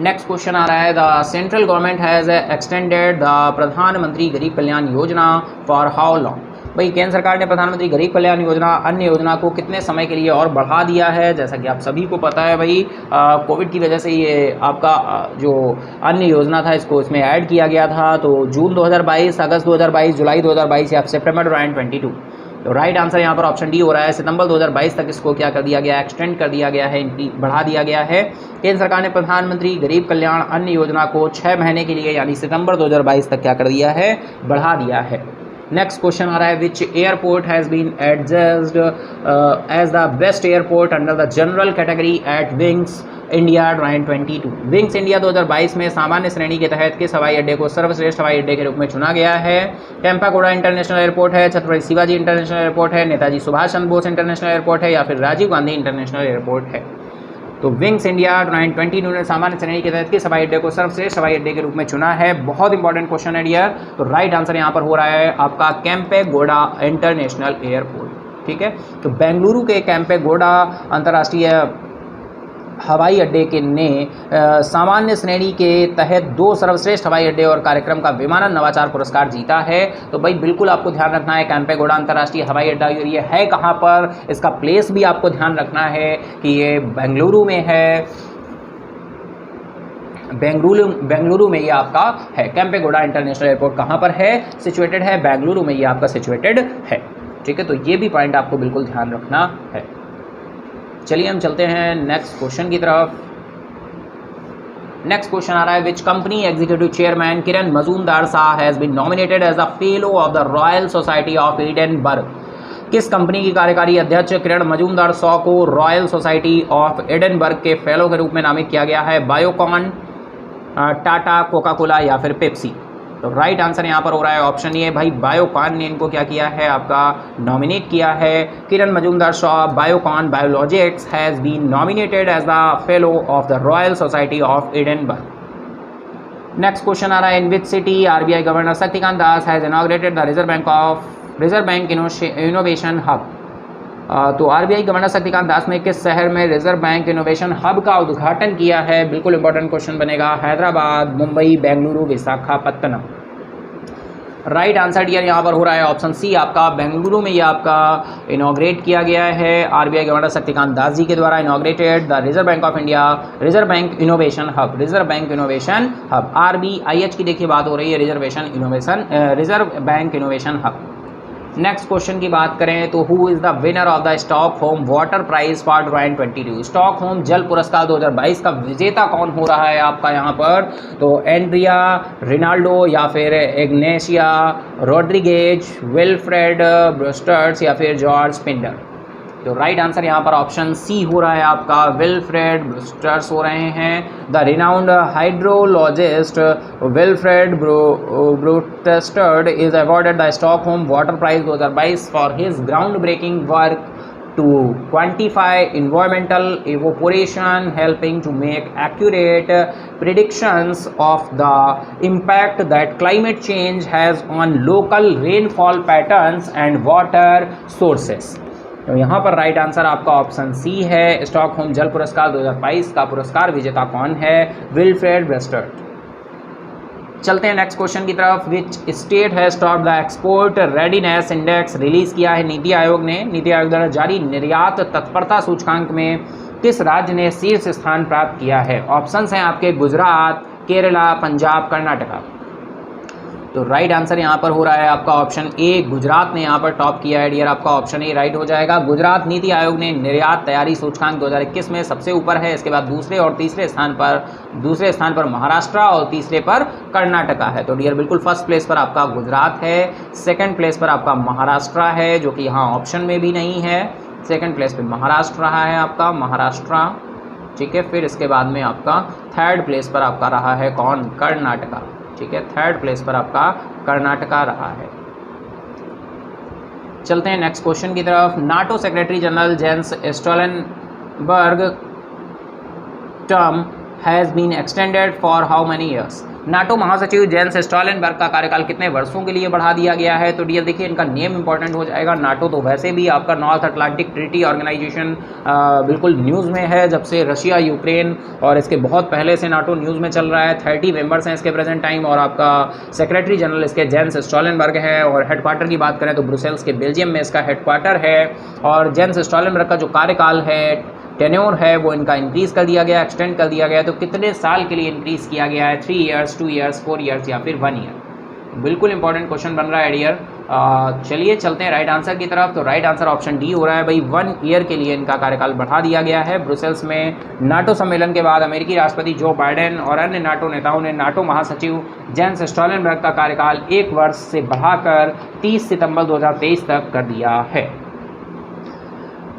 नेक्स्ट क्वेश्चन आ रहा है, the central government has extended the प्रधानमंत्री गरीब Kalyan Yojana for how long. भाई केंद्र सरकार ने प्रधानमंत्री गरीब कल्याण योजना अन्य योजना को कितने समय के लिए और बढ़ा दिया है? जैसा कि आप सभी को पता है भाई, कोविड की वजह से ये आपका जो अन्य योजना था इसमें ऐड किया गया था। तो जून 2022, अगस्त 2022, जुलाई 2022 या सितंबर 2022। तो राइट आंसर यहाँ पर ऑप्शन डी हो रहा है, सितंबर 2022 तक इसको क्या कर दिया गया, एक्सटेंड कर दिया गया है, बढ़ा दिया गया है। केंद्र सरकार ने प्रधानमंत्री गरीब कल्याण अन्न योजना को 6 महीने के लिए यानी सितंबर 2022 तक क्या कर दिया है, बढ़ा दिया है। नेक्स्ट क्वेश्चन आ रहा है, which airport has been adjudged as the best airport under the general category at wings India 2022। Wings India 2022 में सामान्य श्रेणी के तहत किस हवाई अड्डे को सर्वश्रेष्ठ हवाई अड्डे के रूप में चुना गया है? केम्पागोड़ा इंटरनेशनल एयरपोर्ट है, छत्रपति शिवाजी इंटरनेशनल एयरपोर्ट है, नेताजी सुभाष चंद्र बोस इंटरनेशनल एयरपोर्ट है या फिर राजीव गांधी इंटरनेशनल एयरपोर्ट है? तो विंग्स इंडिया 2022 ने सामान्य श्रेणी के तहत किस हवाई अड्डे को सर्वश्रेष्ठ हवाई अड्डे के रूप में चुना है? बहुत इंपॉर्टेंट क्वेश्चन है डियर। तो राइट आंसर यहाँ पर हो रहा है आपका केम्पेगौड़ा इंटरनेशनल एयरपोर्ट। ठीक है, तो बेंगलुरु के केम्पेगौड़ा अंतर्राष्ट्रीय हवाई अड्डे के ने सामान्य श्रेणी के तहत 2 सर्वश्रेष्ठ हवाई अड्डे और कार्यक्रम का विमानन नवाचार पुरस्कार जीता है। तो भाई बिल्कुल आपको ध्यान रखना है, केम्पेगौड़ा अंतर्राष्ट्रीय हवाई अड्डा और ये है कहाँ पर, इसका प्लेस भी आपको ध्यान रखना है कि ये बेंगलुरु में है। बेंगलुरु में ये आपका है। केम्पेगौड़ा इंटरनेशनल एयरपोर्ट कहाँ पर है, सिचुएटेड है? बेंगलुरु में ये आपका सिचुएटेड है। ठीक है, तो ये भी पॉइंट आपको बिल्कुल ध्यान रखना है। चलिए हम चलते हैं नेक्स्ट क्वेश्चन की तरफ। नेक्स्ट क्वेश्चन आ रहा है, which company executive chairman Kiran Mazumdar Shaw has been nominated as a fellow of the royal society of Edinburgh. किस कंपनी की कार्यकारी अध्यक्ष किरण मजूमदार शाह को रॉयल सोसाइटी ऑफ एडिनबर्ग के फेलो के रूप में नामित किया गया है? बायोकॉन, टाटा, कोका कोला या फिर पेप्सी? तो राइट आंसर यहाँ पर हो रहा है ऑप्शन ए, भाई बायोकॉन ने इनको क्या किया है, आपका नॉमिनेट किया है। Kiran Mazumdar Shaw Biocon biologics has been nominated as the fellow of the royal society of Edinburgh. Next question आ रहा है, in which city RBI governor Shaktikanta Das has inaugurated the reserve bank innovation hub. तो आरबीआई गवर्नर शक्तिकांत दास ने किस शहर में रिजर्व बैंक इनोवेशन हब का उद्घाटन किया है? बिल्कुल इंपॉर्टेंट क्वेश्चन बनेगा। Hyderabad, Mumbai, Bengaluru, Visakhapatnam? Right answer dear यहाँ पर हो रहा है ऑप्शन सी आपका, बेंगलुरु में ये आपका इनॉग्रेट किया गया है आरबीआई गवर्नर शक्तिकांत दास जी के द्वारा। Inaugurated the reserve bank of India reserve bank innovation hub. Reserve bank innovation hub RBIH की देखिए बात हो रही है, reserve bank innovation hub. Next question की बात करें तो who is the winner of the Stockholm water prize for 2022। Stockholm जल पुरस्कार 2022 का विजेता कौन हो रहा है आपका यहाँ पर? तो एंड्रिया रिनाल्डो या फिर इग्नेशिया रोड्रिगेज, विल्फ्रेड ब्रूस्टर्स या फिर जॉर्ज पिंडर? तो राइट आंसर यहाँ पर ऑप्शन सी हो रहा है आपका, विल्फ्रेड ब्रूस्टर्स हो रहे हैं। The renowned hydrologist Wilfried Brutsaert is awarded the Stockholm water prize 2022 for his ground breaking work to quantify environmental evaporation, helping to make accurate predictions of the impact that climate change has on local rainfall patterns and water sources. तो यहाँ पर राइट आंसर आपका ऑप्शन सी है। स्टॉकहोम जल पुरस्कार 2022 का पुरस्कार विजेता कौन है? विल्फ्रेड वेस्टर्ट। चलते हैं नेक्स्ट क्वेश्चन की तरफ। विच स्टेट है stop the export readiness index release किया है नीति आयोग ने? नीति आयोग द्वारा जारी निर्यात तत्परता सूचकांक में किस राज्य ने शीर्ष स्थान प्राप्त किया है? ऑप्शंस हैं आपके गुजरात, केरला, पंजाब, कर्नाटका। तो राइट आंसर यहाँ पर हो रहा है आपका ऑप्शन ए, गुजरात ने यहाँ पर टॉप किया है डियर। आपका ऑप्शन ए राइट हो जाएगा। गुजरात नीति आयोग ने निर्यात तैयारी सूचकांक 2021 में सबसे ऊपर है। इसके बाद दूसरे स्थान पर महाराष्ट्र और तीसरे पर कर्नाटका है। तो डियर बिल्कुल फर्स्ट प्लेस पर आपका गुजरात है, सेकंड प्लेस पर आपका महाराष्ट्र है जो कि यहाँ ऑप्शन में भी नहीं है। सेकंड प्लेस पर महाराष्ट्र रहा है आपका, महाराष्ट्र, ठीक है। फिर इसके बाद में आपका थर्ड प्लेस पर आपका रहा है कौन? कर्नाटका, ठीक है। थर्ड प्लेस पर आपका कर्नाटका रहा है। चलते हैं नेक्स्ट क्वेश्चन की तरफ। NATO secretary general Jens Stoltenberg term has been extended for how many years? NATO महासचिव जेंस स्टोलनबर्ग का कार्यकाल कितने वर्षों के लिए बढ़ा दिया गया है? तो डियर देखिए इनका नेम इंपॉर्टेंट हो जाएगा। नाटो तो वैसे भी आपका नॉर्थ अटलांटिक ट्रीटी ऑर्गेनाइजेशन बिल्कुल न्यूज़ में है जब से रशिया यूक्रेन और इसके बहुत पहले से नाटो न्यूज़ में चल रहा है। 30 मेंबर्स हैं इसके प्रेजेंट टाइम और आपका सेक्रेटरी जनरल इसके जेंस स्टोलनबर्ग है। और हेडक्वार्टर की बात करें तो ब्रुसेल्स के बेल्जियम में इसका हेडक्वार्टर है। और जेंस स्टोलनबर्ग का जो कार्यकाल है, टेन्योर है, वो इनका इंक्रीज़ कर दिया गया, एक्सटेंड कर दिया गया। तो कितने साल के लिए इंक्रीज़ किया गया है? 3 ईयर्स, 2 ईयर्स, 4 ईयर्स या फिर 1 ईयर? बिल्कुल इंपॉर्टेंट क्वेश्चन बन रहा है डियर। चलिए चलते हैं राइट आंसर की तरफ। तो राइट आंसर ऑप्शन डी हो रहा है भाई, 1 ईयर के लिए इनका कार्यकाल बढ़ा दिया गया है। ब्रुसेल्स में नाटो सम्मेलन के बाद अमेरिकी राष्ट्रपति जो बाइडेन और अन्य नाटो नेताओं ने नाटो महासचिव जेंस स्टोलनबर्ग का कार्यकाल 1 वर्ष से बढ़ाकर 30 सितंबर 2023 तक कर दिया है।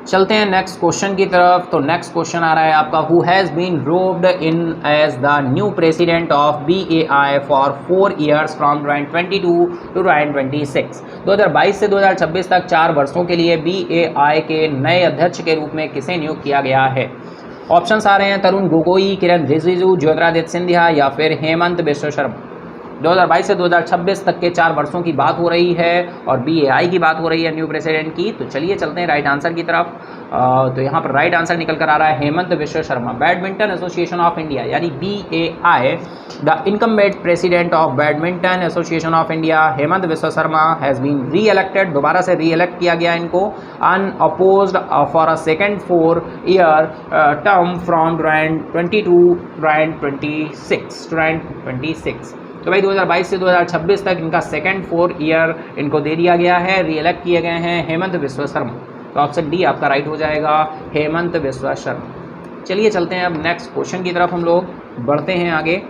चलते हैं नेक्स्ट क्वेश्चन की तरफ। तो नेक्स्ट क्वेश्चन आ रहा है आपका, who has been robed in as the new president of BAI for 4 years from 2022 to 2026? 2022 से 2026 तक 4 वर्षों के लिए BAI के नए अध्यक्ष के रूप में किसे नियुक्त किया गया है? ऑप्शंस आ रहे हैं तरुण गोगोई, किरण रिजिजू, ज्योतिरादित्य सिंधिया या फिर हेमंत बिश्व शर्मा। 2022 से 2026 तक के 4 वर्षों की बात हो रही है और BAI की बात हो रही है न्यू प्रेसिडेंट की। तो चलिए चलते हैं राइट आंसर की तरफ। तो यहाँ पर राइट आंसर निकल कर आ रहा है Himanta Biswa Sarma. Badminton association of India यानी BAI, the incumbent president of badminton association of India Himanta Biswa Sarma has been re-elected, दोबारा से री इलेक्ट किया गया इनको, unopposed for a second 4 year term from 2022 2026। तो भाई 2022 से 2026 तक इनका सेकेंड 4 ईयर इनको दे दिया गया है, री इलेक्ट किए गए हैं हेमंत बिश्व शर्मा। तो ऑप्शन डी आपका राइट हो जाएगा, हेमंत बिश्व शर्मा। चलिए चलते हैं अब नेक्स्ट क्वेश्चन की तरफ, हम लोग बढ़ते हैं आगे।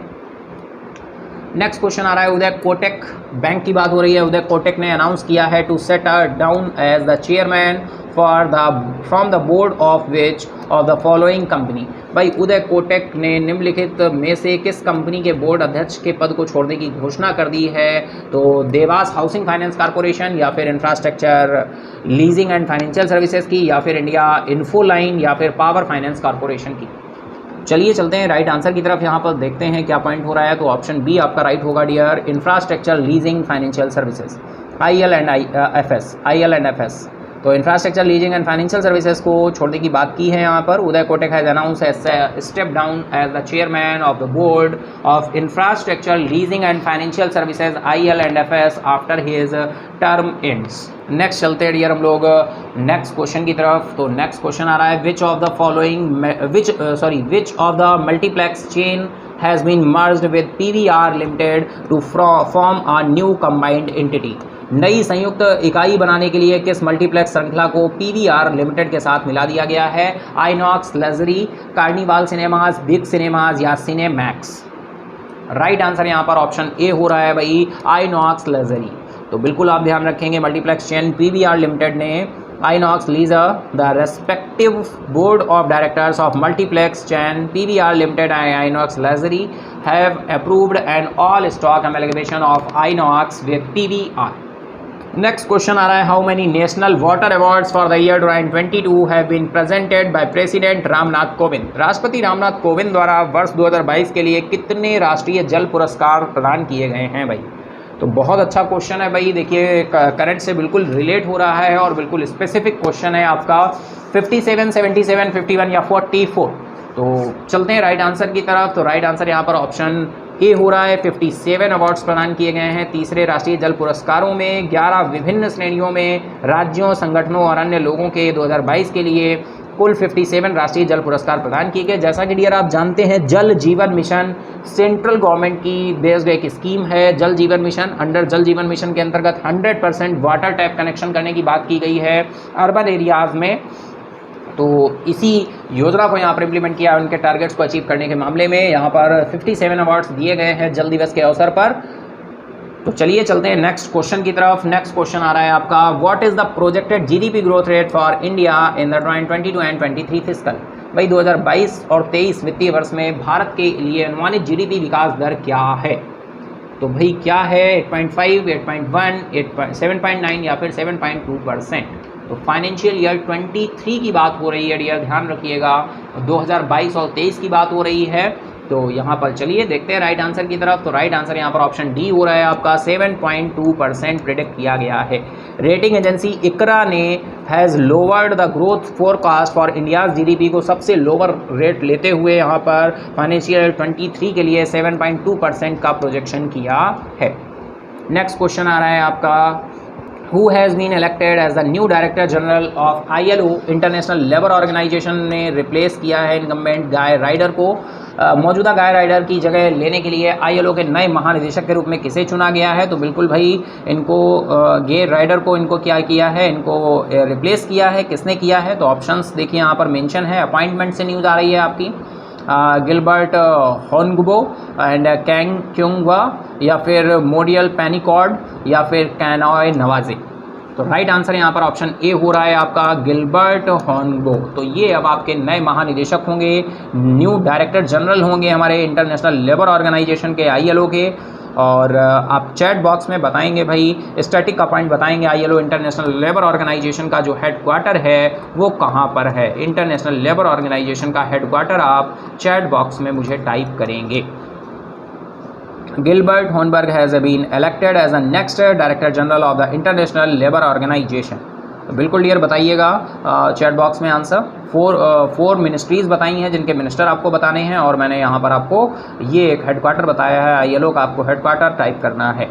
नेक्स्ट क्वेश्चन आ रहा है, उदय कोटक बैंक की बात हो रही है। उदय कोटक ने अनाउंस किया है to set down as the chairman from the board of which of the following company? भाई उदय कोटक ने निम्नलिखित में से किस कंपनी के बोर्ड अध्यक्ष के पद को छोड़ने की घोषणा कर दी है? तो देवास हाउसिंग फाइनेंस कॉर्पोरेशन या फिर infrastructure leasing and financial services की या फिर इंडिया इन्फोलाइन या फिर पावर फाइनेंस कॉर्पोरेशन की। चलिए चलते हैं राइट आंसर की तरफ। यहाँ पर देखते हैं क्या पॉइंट हो रहा है। तो ऑप्शन बी आपका राइट होगा dear, infrastructure leasing financial services, IL&FS। तो infrastructure leasing and financial services को छोड़ने की बात की है यहाँ पर। Uday Kotak has announce step down as the chairman of the board of infrastructure leasing and financial services IL&FS after his term ends. Next चलते हैं डियर हम लोग नेक्स्ट क्वेश्चन की तरफ। तो नेक्स्ट क्वेश्चन आ रहा है, विच of the multiplex chain has been merged with PVR Limited to form a new combined entity? नई संयुक्त इकाई बनाने के लिए किस मल्टीप्लेक्स श्रृंखला को PVR लिमिटेड के साथ मिला दिया गया है? INOX, luxury, carnival cinemas, big cinemas या सिनेमैक्स? राइट आंसर यहाँ पर ऑप्शन ए हो रहा है भाई, आइनॉक्स लग्जरी। तो बिल्कुल आप ध्यान रखेंगे, मल्टीप्लेक्स चेन PVR लिमिटेड ने Inox Leisure, the respective board of directors of multiplex chain PVR Limited and Inox Leisure have approved an all stock amalgamation of Inox with PVR. Next question आ रहा है, how many national water awards for the year 2022 have been presented by president Ramnath Kovind. राष्ट्रपति रामनाथ कोविंद द्वारा वर्ष 2022 के लिए कितने राष्ट्रीय जल पुरस्कार प्रदान किए गए हैं भाई? तो बहुत अच्छा क्वेश्चन है भाई, देखिए करंट से बिल्कुल रिलेट हो रहा है और बिल्कुल स्पेसिफिक क्वेश्चन है आपका। 57, 77, 51 या 44? तो चलते हैं राइट आंसर की तरफ। तो राइट आंसर यहाँ पर ऑप्शन ए हो रहा है। 57 अवार्ड्स प्रदान किए गए हैं तीसरे राष्ट्रीय जल पुरस्कारों में। 11 विभिन्न श्रेणियों में राज्यों, संगठनों और अन्य लोगों के 2022 के लिए कुल 57 राष्ट्रीय जल पुरस्कार प्रदान किए गए। जैसा कि डियर आप जानते हैं, जल जीवन मिशन सेंट्रल गवर्नमेंट की बेस्ड एक स्कीम है। जल जीवन मिशन, अंडर जल जीवन मिशन के अंतर्गत 100% वाटर टैप कनेक्शन करने की बात की गई है अर्बन एरियाज़ में। तो इसी योजना को यहाँ पर इम्प्लीमेंट किया उनके टारगेट्स को अचीव करने के मामले में। यहाँ पर 57 अवार्ड्स दिए गए हैं जल दिवस के अवसर पर। तो चलिए चलते हैं नेक्स्ट क्वेश्चन की तरफ। नेक्स्ट क्वेश्चन आ रहा है आपका, what is the projected GDP growth rate for India in the 2022 and 23 fiscal? भाई 2022 और 23 वित्तीय वर्ष में भारत के लिए अनुमानित जीडीपी विकास दर क्या है? तो भाई क्या है? 8.5, 8.1, 7.9 या फिर 7.2%? तो फाइनेंशियल ईयर 23 की बात हो रही है डियर, ध्यान रखिएगा। 2022 और 23 की बात हो रही है। तो यहाँ पर चलिए देखते हैं राइट आंसर की तरफ। तो राइट आंसर यहाँ पर ऑप्शन डी हो रहा है आपका। 7.2% प्रिडिक्ट किया गया है। रेटिंग एजेंसी इकरा ने has lowered the growth forecast for India's GDP को सबसे लोअर रेट लेते हुए यहाँ पर फाइनेंशियल ईयर 23 के लिए 7.2% का प्रोजेक्शन किया है। नेक्स्ट क्वेश्चन आ रहा है आपका, Who has been elected as the new Director General of ILO international labour organization ने रिप्लेस किया है इनकम्बेंट गाय राइडर को। मौजूदा गाय राइडर की जगह लेने के लिए ILO के नए महानिदेशक के रूप में किसे चुना गया है? तो बिल्कुल भाई इनको गे राइडर को इनको क्या किया है, इनको रिप्लेस किया है। किसने किया है? तो ऑप्शंस देखिए यहाँ पर मेंशन है। अपॉइंटमेंट से न्यूज़ आ रही है आपकी, गिलबर्ट होनगुबो एंड कैंग क्योंगवा, या फिर मोडियल पैनिकॉर्ड, या फिर कैनॉय नवाजे। तो राइट आंसर यहाँ पर ऑप्शन ए हो रहा है आपका, गिलबर्ट होनगुबो। तो ये अब आपके नए महानिदेशक होंगे, न्यू डायरेक्टर जनरल होंगे हमारे इंटरनेशनल लेबर ऑर्गेनाइजेशन के ILO के। और आप चैट बॉक्स में बताएंगे भाई, स्टैटिक का पॉइंट बताएंगे ILO इंटरनेशनल लेबर ऑर्गेनाइजेशन का जो हेडक्वार्टर है वो कहाँ पर है। इंटरनेशनल लेबर ऑर्गेनाइजेशन का हेडक्वार्टर आप चैट बॉक्स में मुझे टाइप करेंगे। गिलबर्ट होनबर्ग has been elected as a next director general of the international labour organisation. बिल्कुल डियर बताइएगा चैट बॉक्स में आंसर। फोर मिनिस्ट्रीज़ बताई हैं जिनके मिनिस्टर आपको बताने हैं, और मैंने यहाँ पर आपको ये एक हेडक्वार्टर बताया है ILO का, आपको हेडक्वार्टर टाइप करना है।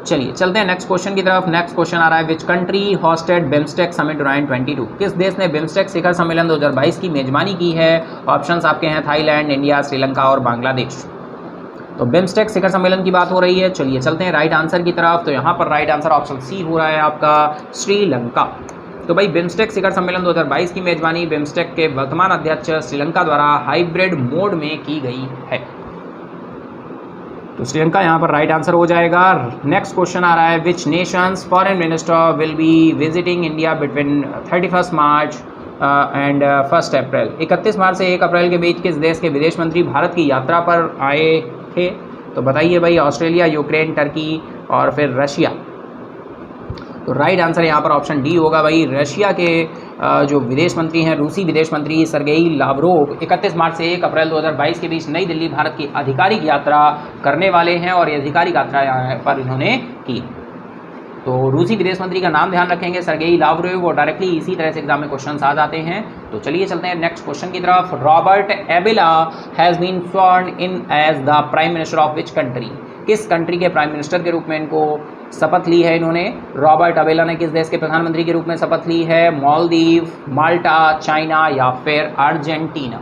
चलिए चलते हैं नेक्स्ट क्वेश्चन की तरफ। नेक्स्ट क्वेश्चन आ रहा है, which country hosted BIMSTEC summit 2022? किस देश ने बिम्स्टेक शिखर सम्मेलन 2022 की मेजबानी की है? ऑप्शंस आपके हैं थाईलैंड, इंडिया, श्रीलंका और बांग्लादेश। तो बिम्स्टेक शिखर सम्मेलन की बात हो रही है। चलिए चलते हैं राइट आंसर की तरफ। तो यहाँ पर राइट आंसर ऑप्शन सी हो रहा है आपका, श्रीलंका। तो भाई बिम्स्टेक शिखर सम्मेलन 2022 की मेजबानी बिम्स्टेक के वर्तमान अध्यक्ष श्रीलंका द्वारा हाइब्रिड मोड में की गई है। तो श्रीलंका यहाँ पर राइट आंसर हो जाएगा। नेक्स्ट क्वेश्चन आ रहा है, which nations foreign minister will be visiting India between 31 March and 1 April? 31 मार्च से 1 अप्रैल के बीच किस देश के विदेश मंत्री भारत की यात्रा पर आए थे? तो बताइए भाई, ऑस्ट्रेलिया, यूक्रेन, टर्की और फिर रशिया। तो राइट आंसर यहाँ पर ऑप्शन डी होगा भाई, रशिया के जो विदेश मंत्री हैं, रूसी विदेश मंत्री सरगेई लावरोव 31 मार्च से 1 अप्रैल 2022 के बीच नई दिल्ली भारत की आधिकारिक यात्रा करने वाले हैं, और ये आधिकारिक यात्रा यहाँ पर इन्होंने की। तो रूसी विदेश मंत्री का नाम ध्यान रखेंगे, सरगेई लावरोव, और डायरेक्टली इसी तरह से एग्जाम में क्वेश्चन आ जाते हैं। तो चलिए चलते हैं नेक्स्ट क्वेश्चन की तरफ। Robert Abela has been sworn in as the prime minister of which country? किस कंट्री के प्राइम मिनिस्टर के रूप में इनको शपथ ली है इन्होंने? रॉबर्ट एबेला ने किस देश के प्रधानमंत्री के रूप में शपथ ली है? मालदीव, माल्टा, चाइना या फिर अर्जेंटीना?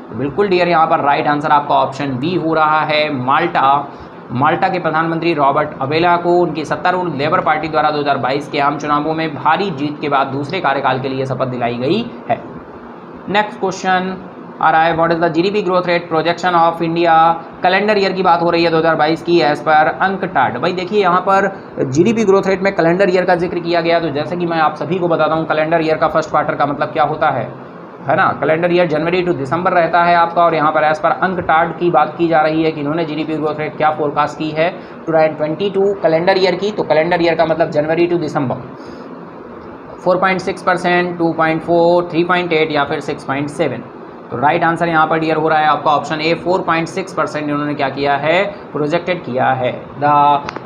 तो बिल्कुल डियर यहाँ पर राइट आंसर आपका ऑप्शन बी हो रहा है, माल्टा। माल्टा के प्रधानमंत्री रॉबर्ट एबेला को उनकी सत्तारूढ़ लेबर पार्टी द्वारा 2022 के आम चुनावों में भारी जीत के बाद दूसरे कार्यकाल के लिए शपथ दिलाई गई है। नेक्स्ट क्वेश्चन आ रहा है, what is the GDP growth rate projection of India? Calendar year की बात हो रही है 2022 की, एज पर अंकटाड। भाई देखिए यहाँ पर जीडीपी ग्रोथ रेट में कैलेंडर ईयर का जिक्र किया गया। तो जैसे कि मैं आप सभी को बताता हूँ, कैलेंडर ईयर का फर्स्ट क्वार्टर का मतलब क्या होता है? है ना। कैलेंडर ईयर जनवरी टू दिसंबर रहता है आपका, और यहाँ पर एज पर अंकटाड की बात की जा रही है कि इन्होंने जीडीपी ग्रोथ रेट क्या फोरकास्ट की है 2022 कैलेंडर ईयर की। तो कैलेंडर ईयर का मतलब जनवरी टू दिसंबर 4.6%, 2.4, 3.8 या फिर 6.7। तो राइट आंसर यहाँ पर डियर हो रहा है आपका ऑप्शन ए 4.6% इन्होंने क्या किया है, प्रोजेक्टेड किया है। द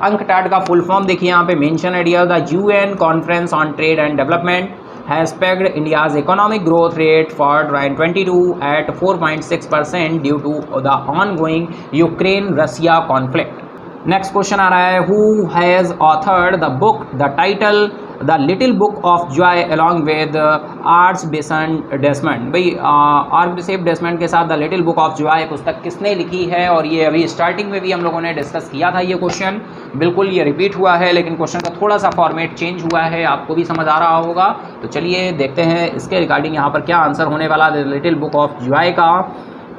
अंकटाड का फुल फॉर्म देखिए यहाँ पे मेंशन है dear, the UN conference on trade and development has pegged India's economic growth rate for 2022 at 4.6% due to the ongoing Ukraine-Russia conflict. Next question आ रहा है, who has authored the book the title the little book of joy along with archbishop Desmond. भाई आर्चबिशप डेसमंड के साथ the little book of joy पुस्तक किसने लिखी है, और ये अभी स्टार्टिंग में भी हम लोगों ने डिस्कस किया था ये क्वेश्चन, बिल्कुल ये रिपीट हुआ है, लेकिन क्वेश्चन का थोड़ा सा फॉर्मेट चेंज हुआ है, आपको भी समझ आ रहा होगा। तो चलिए देखते हैं इसके रिगार्डिंग यहाँ पर क्या आंसर होने वाला the little book of Joy का।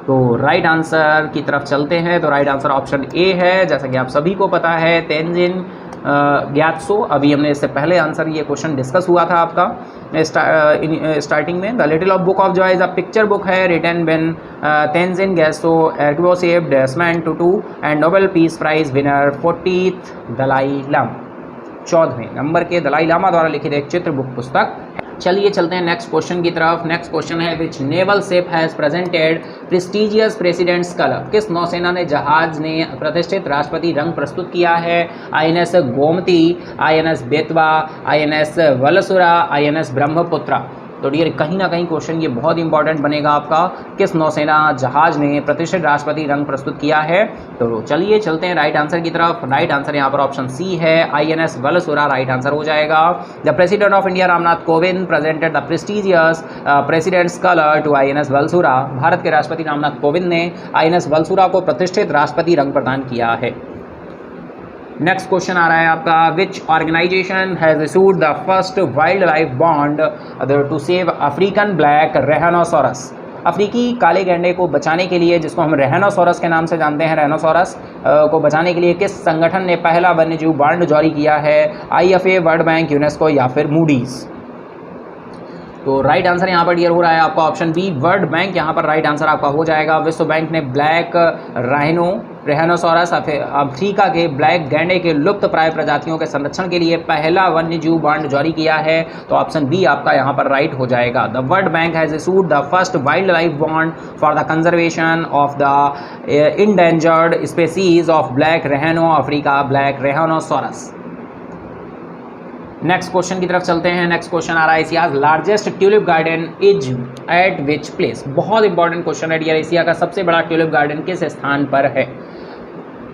तो राइट आंसर की तरफ चलते हैं। तो राइट आंसर ऑप्शन ए है, जैसा कि आप सभी को पता है तेंजिन ग्यात्सो। अभी हमने इससे पहले आंसर ये क्वेश्चन डिस्कस हुआ था आपका स्टार्टिंग में। The little of book of joy is a picture book है रिटन बिन तेंजिन ग्यात्सो एडवोसेफ Desmond Tutu and Nobel peace prize winner 40th Dalai Lama, 14वें नंबर के दलाई लामा द्वारा लिखित एक चित्र बुक पुस्तक। चलिए चलते हैं नेक्स्ट क्वेश्चन की तरफ। नेक्स्ट क्वेश्चन है, which naval ship has presented prestigious president's colour. किस नौसेना ने जहाज ने प्रतिष्ठित राष्ट्रपति रंग प्रस्तुत किया है? INS Gomti, INS Betwa, INS Valsura, INS Brahmaputra. तो डियर कहीं ना कहीं क्वेश्चन ये बहुत इंपॉर्टेंट बनेगा आपका, किस नौसेना जहाज ने प्रतिष्ठित राष्ट्रपति रंग प्रस्तुत किया है। तो चलिए चलते हैं राइट आंसर की तरफ। राइट आंसर यहाँ पर ऑप्शन सी है, INS वलसुरा राइट आंसर हो जाएगा। The president of India Ramnath Kovind presented the prestigious president's colour to INS Valsura. Bharat के राष्ट्रपति रामनाथ कोविंद ने INS वलसुरा को प्रतिष्ठित राष्ट्रपति रंग प्रदान किया है। नेक्स्ट क्वेश्चन आ रहा है आपका, which organisation has issued the first wild life bond to save African black rhinoceros. अफ्रीकी काले गैंडे को बचाने के लिए, जिसको हम रेहनोसोरस के नाम से जानते हैं, रेहनोसोरस को बचाने के लिए किस संगठन ने पहला वन्यजीव बॉन्ड जारी किया है? IFA, वर्ल्ड बैंक, यूनेस्को या फिर मूडीज। तो राइट आंसर यहाँ पर डियर हो रहा है आपका ऑप्शन बी, वर्ल्ड बैंक यहाँ पर राइट आंसर आपका हो जाएगा। विश्व बैंक ने ब्लैक रेहनोसोरस अफ्रीका के ब्लैक गैंडे के लुप्त प्राय प्रजातियों के संरक्षण के लिए पहला वन्यजीव बॉन्ड जारी किया है। तो ऑप्शन बी आपका यहाँ पर राइट हो जाएगा। The World Bank has issued the first wild life bond for the conservation of the endangered species of black rhino Africa black rhinoceros. Next question की तरफ चलते हैं। नेक्स्ट क्वेश्चन आ रहा है, Asia's largest tulip garden is at which place. बहुत इंपॉर्टेंट क्वेश्चन है डियर, एशिया का सबसे बड़ा ट्यूलिप गार्डन किस स्थान पर है?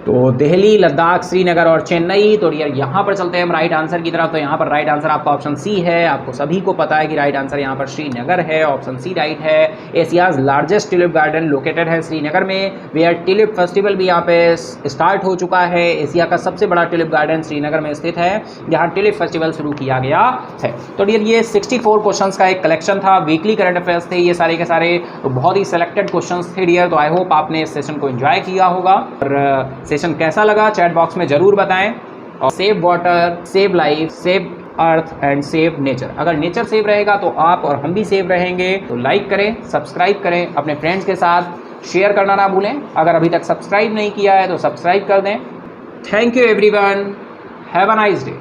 तो दिल्ली, लद्दाख, श्रीनगर और चेन्नई। तो डियर यहाँ पर चलते हैं हम राइट आंसर की तरफ। तो यहाँ पर राइट आंसर आपका ऑप्शन सी है। आपको सभी को पता है कि राइट आंसर यहाँ पर श्रीनगर है, ऑप्शन सी राइट है। Asia's largest tulip garden located है श्रीनगर में, वेयर ट्यूलिप फेस्टिवल भी यहाँ पे स्टार्ट हो चुका है। एशिया का सबसे बड़ा ट्यूलिप गार्डन श्रीनगर में स्थित है, जहाँ ट्यूलिप फेस्टिवल शुरू किया गया है। तो डियर ये 64 क्वेश्चन का एक कलेक्शन था, वीकली करंट अफेयर्स थे ये सारे के सारे, तो बहुत ही सिलेक्टेड क्वेश्चन थे डियर। तो आई होप आपने इस सेशन को एंजॉय किया होगा, और सेशन कैसा लगा चैट बॉक्स में जरूर बताएं। और save water, save life, save earth and save nature. अगर नेचर सेव रहेगा तो आप और हम भी सेव रहेंगे। तो लाइक करें, सब्सक्राइब करें, अपने फ्रेंड्स के साथ शेयर करना ना भूलें। अगर अभी तक सब्सक्राइब नहीं किया है तो सब्सक्राइब कर दें। Thank you everyone, have a nice day.